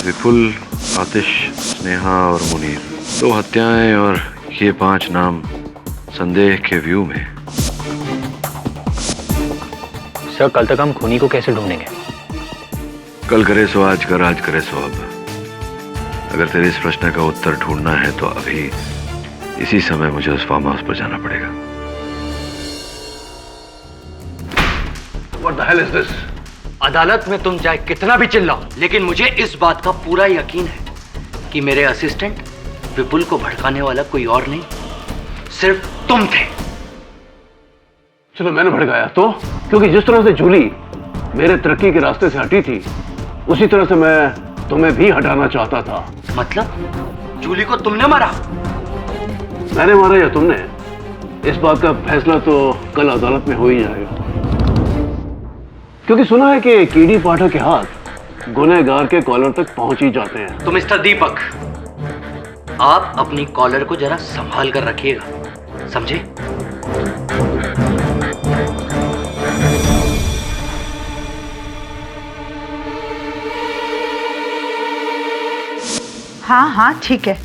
Vipul, Aatish, Sneha और मुनीर, 2 हत्याएं और ये 5 नाम संदेह के व्यू में। सर, कल तक हम खूनी को कैसे ढूंढेंगे? कल करे सो आज कर, आज करे सो अब। अगर तेरे इस प्रश्न का उत्तर ढूंढना है तो अभी इसी समय मुझे उस फार्म हाउस पर जाना पड़ेगा। What the hell is this? अदालत में तुम चाहे कितना भी चिल्लाओ, लेकिन मुझे इस बात का पूरा यकीन है कि मेरे असिस्टेंट विपुल को भड़काने वाला कोई और नहीं, सिर्फ तुम थे। चलो मैंने भड़काया तो, क्योंकि जिस तरह से जूली मेरे तरक्की के रास्ते से हटी थी, उसी तरह से मैं तुम्हें भी हटाना चाहता था। मतलब जूली को तुमने मारा? मैंने मारा या तुमने, इस बात का फैसला तो कल अदालत में हो ही जाएगा। क्योंकि सुना है कि केडी पाठक के हाथ गुनहगार के कॉलर तक पहुंच ही जाते हैं। तो मिस्टर दीपक, आप अपनी कॉलर को जरा संभाल कर रखिएगा, समझे? हाँ हाँ ठीक है,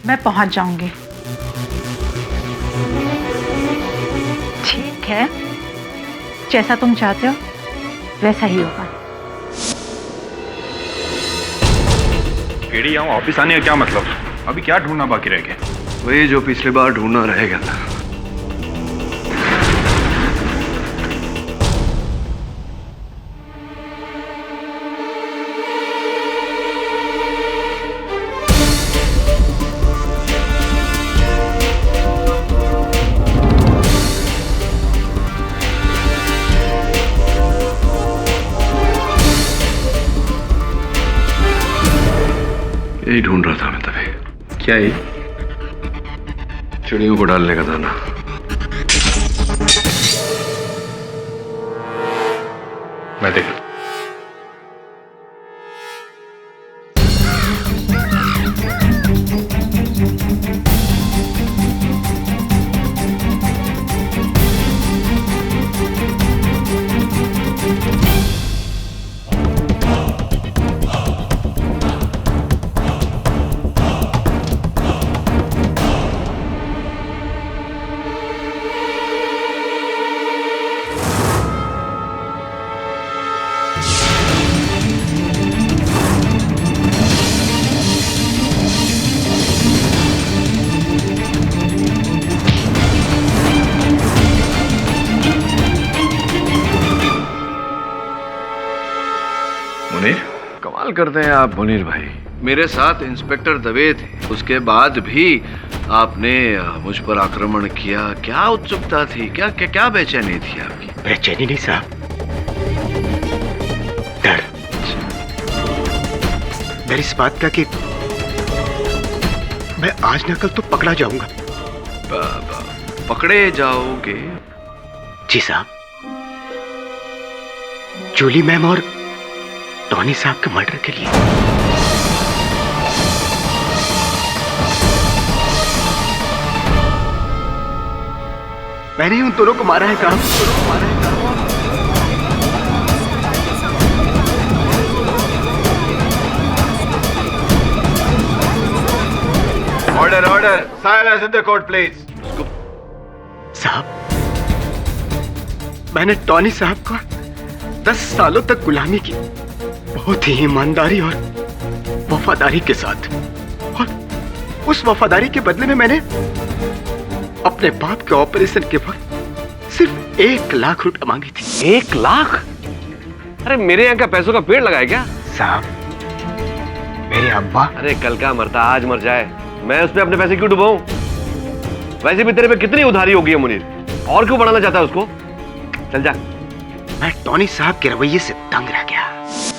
मैं पहुंच जाऊंगी। ठीक है, जैसा तुम चाहते हो वैसा ही होगा। केडी, यहाँ ऑफिस आने का क्या मतलब? अभी क्या ढूंढना बाकी रह गया? वही जो पिछली बार ढूंढना रह गया था। यही ढूंढ रहा था मैं तभी। क्या ये? चिड़ियों को डालने का दाना। मैं देख लूं। कमाल करते हैं आप मुनीर भाई। मेरे साथ इंस्पेक्टर दवे थे, उसके बाद भी आपने मुझ पर आक्रमण किया। क्या उत्सुकता थी, क्या क्या, क्या बेचैनी थी आपकी? बेचैनी नहीं साहब, डर। डर इस बात का कि मैं आज न कल तो पकड़ा जाऊंगा। पकड़े जाओगे? जी साहब, जूली मैम और टॉनी साहब के मर्डर के लिए। मैंने ही उन दोनों को मारा है साहब। Order order, silence in the court please. साहब, मैंने टॉनी साहब का 10 सालों तक गुलामी की, बहुत ही ईमानदारी और वफादारी के साथ। और उस वफादारी के बदले में मैंने अपने बाप के ऑपरेशन के वक्त सिर्फ 1 लाख रुपए मांगी थी। 1 लाख? अरे मेरे यहाँ क्या पैसों का पेड़ लगाए क्या? साहब, मेरे अब्बा। अरे कल का मरता आज मर जाए, मैं उस पे अपने पैसे क्यों डुबाऊं? वैसे भी तेरे पे कितनी उधारी हो गई है मुनीर, और क्यों बढ़ाना चाहता है उसको? चल जा। मैं टॉनी साहब के रवैये से दंग रह गया।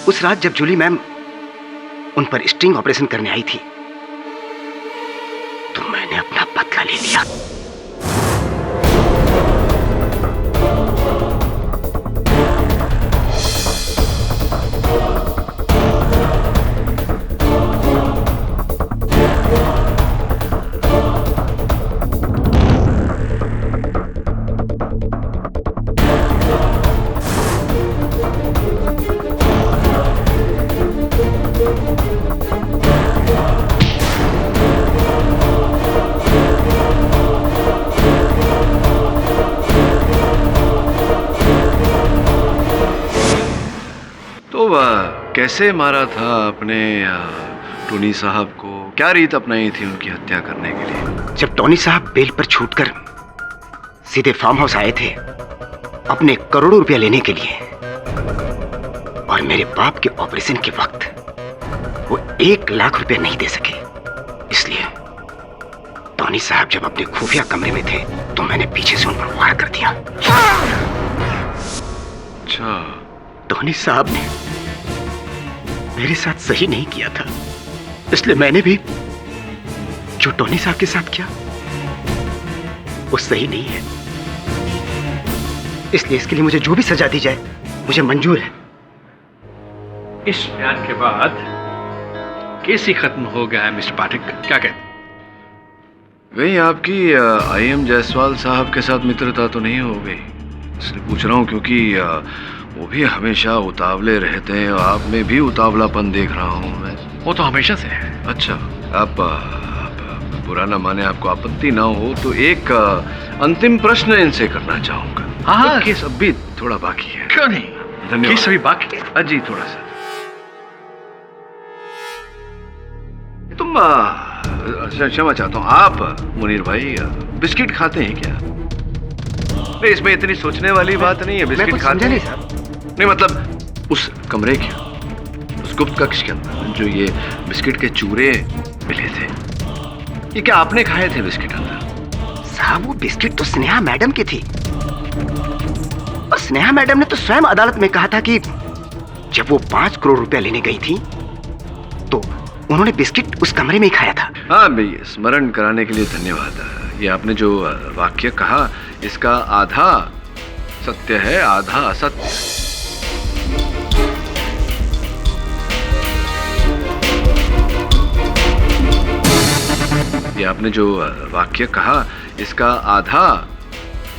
उस रात जब जूली मैम उन पर स्टिंग ऑपरेशन करने आई थी, तो मैंने अपना बदला ले लिया। कैसे मारा था आपने टोनी साहब को? क्या रीत अपनाई थी उनकी हत्या करने के लिए? जब टोनी साहब बेल पर छूटकर सीधे फार्म हाउस आए थे अपने करोड़ों रुपया लेने के लिए, और मेरे बाप के ऑपरेशन के वक्त वो 1 लाख रुपया नहीं दे सके, इसलिए टोनी साहब जब अपने खुफिया कमरे में थे तो मैंने पीछे से उन पर वार कर दिया। अच्छा, टोनी साहब ने मेरे साथ सही नहीं किया था, इसलिए मैंने भी जो टोनी साहब के साथ किया वो सही नहीं है। इसलिए इसके लिए मुझे जो भी सजा दी जाए मुझे मंजूर है। इस बयान के बाद केस ही खत्म हो गया है मिस्टर पाठक, क्या कहते? वही आपकी IM जायसवाल साहब के साथ मित्रता तो नहीं हो गई? इसलिए पूछ रहा हूँ क्योंकि वो भी हमेशा उतावले रहते हैं और आप में भी उतावलापन देख रहा हूँ मैं। वो तो हमेशा से है। अच्छा, आप बुरा ना माने, आपको आपत्ति ना हो तो एक अंतिम प्रश्न इनसे करना चाहूंगा। हाँ, केस अब भी थोड़ा बाकी है। क्यों नहीं, धन्यवाद। केस अभी बाकी है। अजी थोड़ा सा तुम क्षमा चाहता हूँ, आप मुनीर भाई बिस्किट खाते हैं क्या? नहीं, इसमें इतनी सोचने वाली बात नहीं है। बिस्किट खाते नहीं सर। नहीं, मतलब उस कमरे के, उस गुप्त कक्ष के अंदर जो ये बिस्किट के चूरे मिले थे, ये क्या आपने खाए थे बिस्किट अंदर? साहब वो बिस्किट तो स्नेहा मैडम की थी, और स्नेहा मैडम ने तो स्वयं अदालत में कहा था कि जब वो 5 करोड़ रुपया लेने गई थी तो उन्होंने बिस्किट उस कमरे में ही खाया था। हाँ भाई, स्मरण कराने के लिए धन्यवाद। ये आपने जो वाक्य कहा, इसका आधा सत्य है, आधा असत्य। ये आपने जो वाक्य कहा, इसका आधा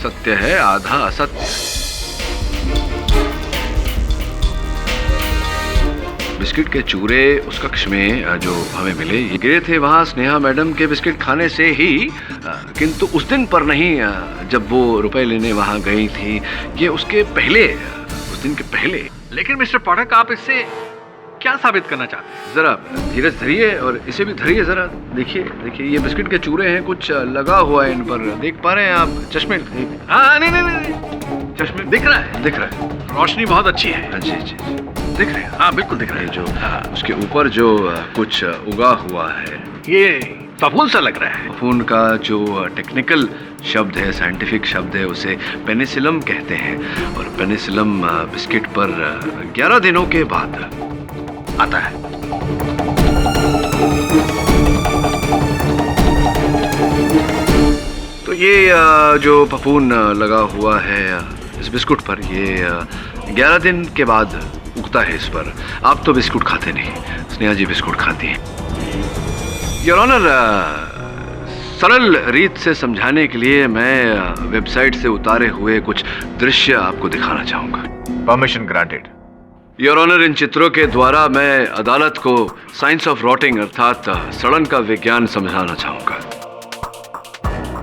सत्य है, आधा असत्य। बिस्किट के चूरे उस कक्ष में जो हमें मिले, ये गिरे थे वहां स्नेहा मैडम के बिस्किट खाने से ही, किंतु उस दिन पर नहीं जब वो रुपए लेने वहां गई थी। ये उसके पहले, उस दिन के पहले। लेकिन मिस्टर पाठक, आप इससे क्या साबित करना चाहते हैं? जरा धीरज धरिए और इसे भी धरिए जरा। देखिए देखिए, ये बिस्किट के चूरे हैं, कुछ लगा हुआ है इन पर, देख पा रहे हैं आप? चश्मे? हाँ, नहीं, चश्मे दिख रहा है, दिख रहा है। रोशनी बहुत अच्छी है। जी जी जी, दिख रहे हैं। हाँ, बिल्कुल दिख रहे हैं। जो उसके ऊपर जो कुछ उगा हुआ है, ये फफूंद सा लग रहा है। फफूंद का जो टेक्निकल शब्द है, साइंटिफिक शब्द है, उसे पेनिसिलम कहते हैं। और पेनिसिलम बिस्किट पर 11 दिनों के बाद आता है। तो ये जो फफूंद लगा हुआ है इस बिस्कुट पर, ये 11 दिन के बाद उगता है इस पर। आप तो बिस्कुट खाते नहीं, स्नेहा जी बिस्कुट खाती हैं। योर ऑनर, सरल रीत से समझाने के लिए मैं वेबसाइट से उतारे हुए कुछ दृश्य आपको दिखाना चाहूंगा। Permission granted. योर ऑनर, इन चित्रों के द्वारा मैं अदालत को साइंस ऑफ रॉटिंग अर्थात सड़न का विज्ञान समझाना चाहूंगा।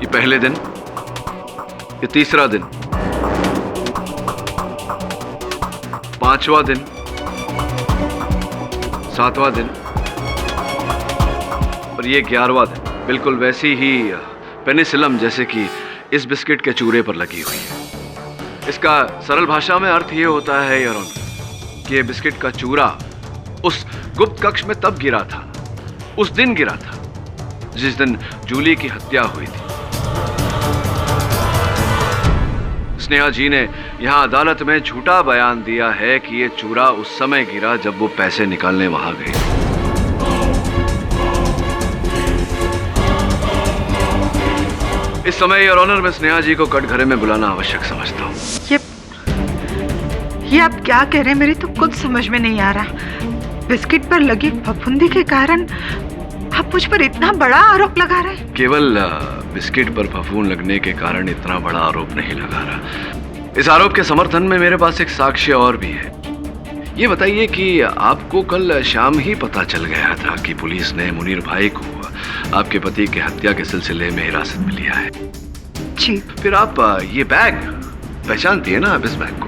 ये पहले दिन, ये तीसरा दिन, 5वां दिन, 7वां दिन और ये 11वां दिन। बिल्कुल वैसी ही पेनिसिलम जैसे कि इस बिस्किट के चूरे पर लगी हुई है। इसका सरल भाषा में अर्थ ये होता है योर ऑनर कि ये बिस्किट का चूरा उस गुप्त कक्ष में तब गिरा था, उस दिन गिरा था जिस दिन जूली की हत्या हुई थी। स्नेहा जी ने यहां अदालत में झूठा बयान दिया है कि ये चूरा उस समय गिरा जब वो पैसे निकालने वहां गई। इस समय योर ऑनर मैं स्नेहा जी को कटघरे में बुलाना आवश्यक समझता हूँ। ये आप क्या कह रहे हैं, मेरी तो कुछ समझ में नहीं आ रहा। बिस्किट पर लगी फफूंदी के कारण आप मुझ पर इतना बड़ा आरोप लगा रहे हैं? केवल बिस्किट पर फफूंद लगने के कारण इतना बड़ा आरोप नहीं लगा रहा। इस आरोप के समर्थन में मेरे पास एक साक्ष्य और भी है। ये बताइए कि आपको कल शाम ही पता चल गया था कि पुलिस ने मुनीर भाई को आपके पति की हत्या के सिलसिले में हिरासत में लिया है। जी। फिर आप ये बैग पहचानती है ना आप इस बैग को?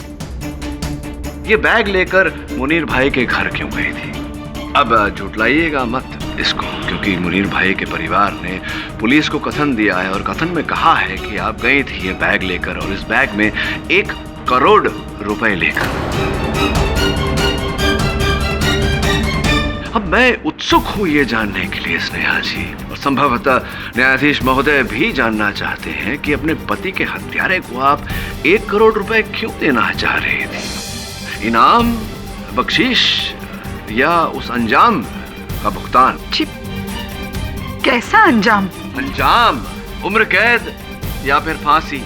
ये बैग लेकर मुनीर भाई के घर क्यों गई थी? अब झुठलाइएगा मत इसको, क्योंकि मुनीर भाई के परिवार ने पुलिस को कथन दिया है और कथन में कहा है कि आप गई थी ये बैग लेकर और इस बैग में 1 करोड़ रुपए लेकर। अब मैं उत्सुक हूं ये जानने के लिए स्नेहा जी, और संभवतः न्यायाधीश महोदय भी जानना चाहते हैं कि अपने पति के हत्यारे को आप 1 करोड़ रुपए क्यों देना चाह रहे थे? इनाम, बख्शीश या उस अंजाम का भुगतान? कैसा अंजाम? अंजाम, उम्र कैद या फिर फांसी।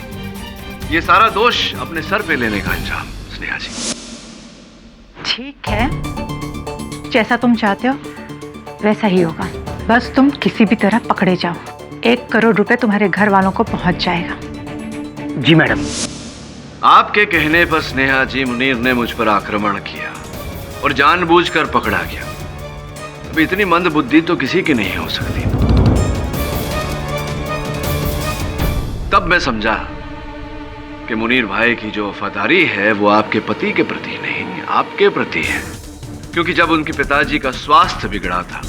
ये सारा दोष अपने सर पे लेने का अंजाम स्नेहा जी। ठीक है, जैसा तुम चाहते हो वैसा ही होगा। बस तुम किसी भी तरह पकड़े जाओ, 1 करोड़ रुपए तुम्हारे घर वालों को पहुंच जाएगा। जी मैडम। आपके कहने पर स्नेहा जी, मुनीर ने मुझ पर आक्रमण किया और जानबूझकर पकड़ा गया। इतनी मंद बुद्धि तो किसी की नहीं हो सकती। तब मैं समझा कि मुनीर भाई की जो वफादारी है वो आपके पति के प्रति नहीं, आपके प्रति है। क्योंकि जब उनके पिताजी का स्वास्थ्य बिगड़ा था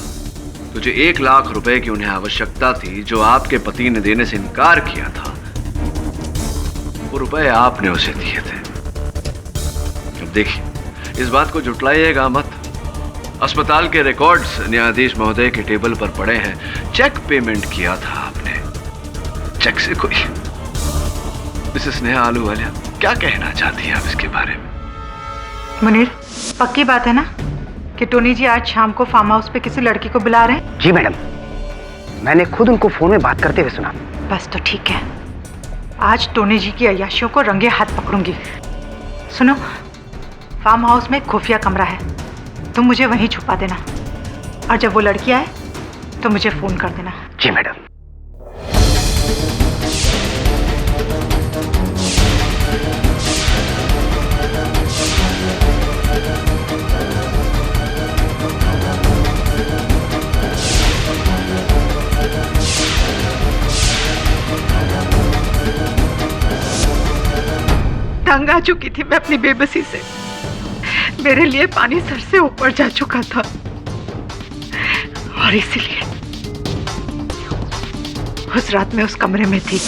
तो जो 1 लाख रुपए की उन्हें आवश्यकता थी, जो आपके पति ने देने से इनकार किया था, वो रुपए आपने उसे दिए थे। अब देखिए, इस बात को झुटलाइएगा मत। अस्पताल के रिकॉर्ड्स न्यायाधीश महोदय के टेबल पर पड़े हैं। चेक पेमेंट किया था आपने, चेक से कोई। मिसेस स्नेहा आलूवालिया, क्या कहना चाहती हैं आप इसके बारे में? मुनीर, पक्की बात है ना कि टोनी जी आज शाम को फार्म हाउस पे किसी लड़की को बुला रहे हैं? जी मैडम, मैंने खुद उनको फोन में बात करते हुए सुना। बस तो ठीक है, आज टोनी जी की अय्याशियों को रंगे हाथ पकड़ूंगी। सुनो, फार्म हाउस में एक खुफिया कमरा है, तुम मुझे वहीं छुपा देना, और जब वो लड़की आए तो मुझे फोन कर देना। जी मैडम। तंग आ चुकी थी मैं अपनी बेबसी से। मेरे लिए पानी सर से ऊपर जा चुका था, और इसीलिए उस रात में उस कमरे में थी।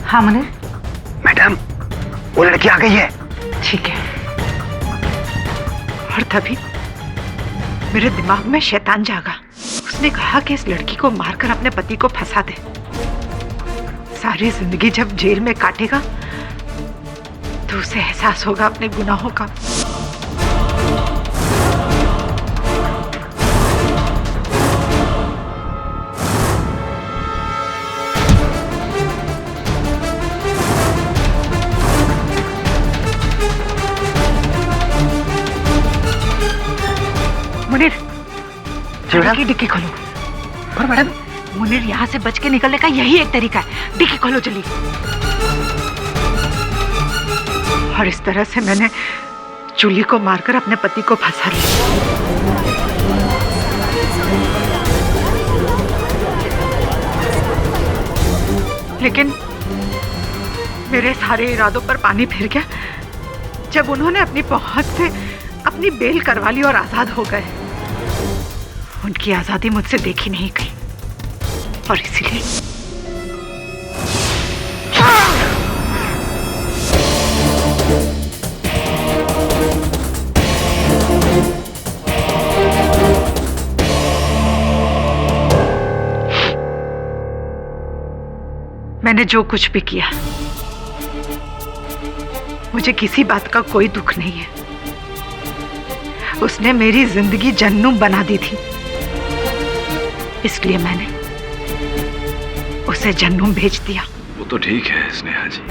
हाँ मुनीर। मैडम, वो लड़की आ गई है। ठीक है। और तभी मेरे दिमाग में शैतान जागा। उसने कहा कि इस लड़की को मारकर अपने पति को फंसा दे। सारी जिंदगी जब जेल में काटेगा तो उसे एहसास होगा अपने गुनाहों का। मुनीर, की डिक्की खोलो। और मैडम? मुनीर, यहाँ से बच के निकलने का यही एक तरीका है, डिक्की खोलो जल्दी। और इस तरह से मैंने जूली को मारकर अपने पति को फंसा लिया। लेकिन मेरे सारे इरादों पर पानी फिर गया जब उन्होंने अपनी पहुंच से अपनी बेल करवा ली और आजाद हो गए। उनकी आजादी मुझसे देखी नहीं गई, और इसीलिए मैंने जो कुछ भी किया, मुझे किसी बात का कोई दुख नहीं है। उसने मेरी जिंदगी जहन्नुम बना दी थी, इसलिए मैंने उसे जहन्नुम भेज दिया। वो तो ठीक है स्नेहा जी,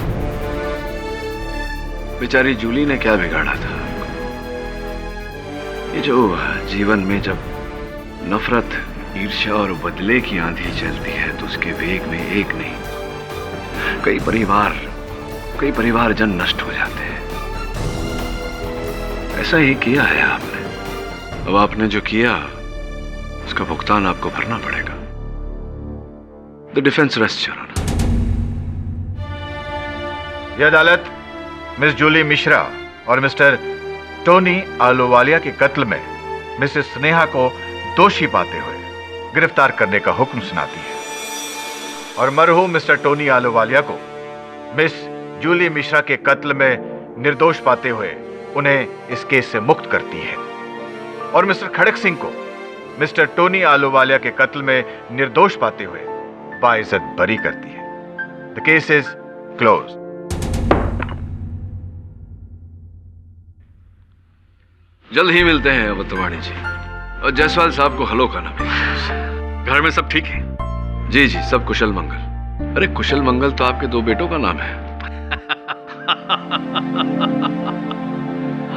बेचारी जूली ने क्या बिगाड़ा था? ये जो जीवन में जब नफरत, ईर्ष्या और बदले की आंधी चलती है तो उसके वेग में एक नहीं कई परिवारजन नष्ट हो जाते हैं। ऐसा ही किया है आपने। अब आपने जो किया उसका भुगतान आपको भरना पड़ेगा। The defence rest your honour. यह अदालत मिस जूली मिश्रा और मिस्टर टोनी आलूवालिया के कत्ल में मिसेस स्नेहा को दोषी पाते हुए गिरफ्तार करने का हुक्म सुनाती है, और मरहूम मिस्टर टोनी आलूवालिया को मिस जूली मिश्रा के कत्ल में निर्दोष पाते हुए उन्हें इस केस से मुक्त करती है, और मिस्टर खड़क सिंह को मिस्टर टोनी आलूवालिया के कत्ल में निर्दोष पाते हुए बाइज्जत बरी करती है। The case is close. जल्द ही मिलते हैं अवतवाणी जी, और जायसवाल साहब को हेलो कहना भी। घर में सब ठीक है? जी जी, सब कुशल मंगल। अरे कुशल मंगल तो आपके 2 बेटों का नाम है।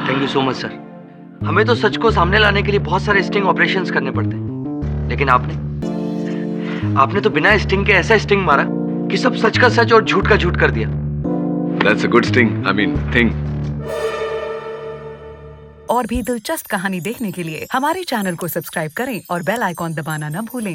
Thank you so much sir. हमें तो सच को सामने लाने के लिए बहुत सारे स्टिंग ऑपरेशंस करने पड़ते हैं, लेकिन आपने आपने तो बिना स्टिंग के ऐसा स्टिंग मारा कि सब सच का सच और झूठ का झूठ कर दिया। That's a good sting. I mean, thing. और भी दिलचस्प कहानी देखने के लिए हमारे चैनल को सब्सक्राइब करें और बेल आइकॉन दबाना न भूलें।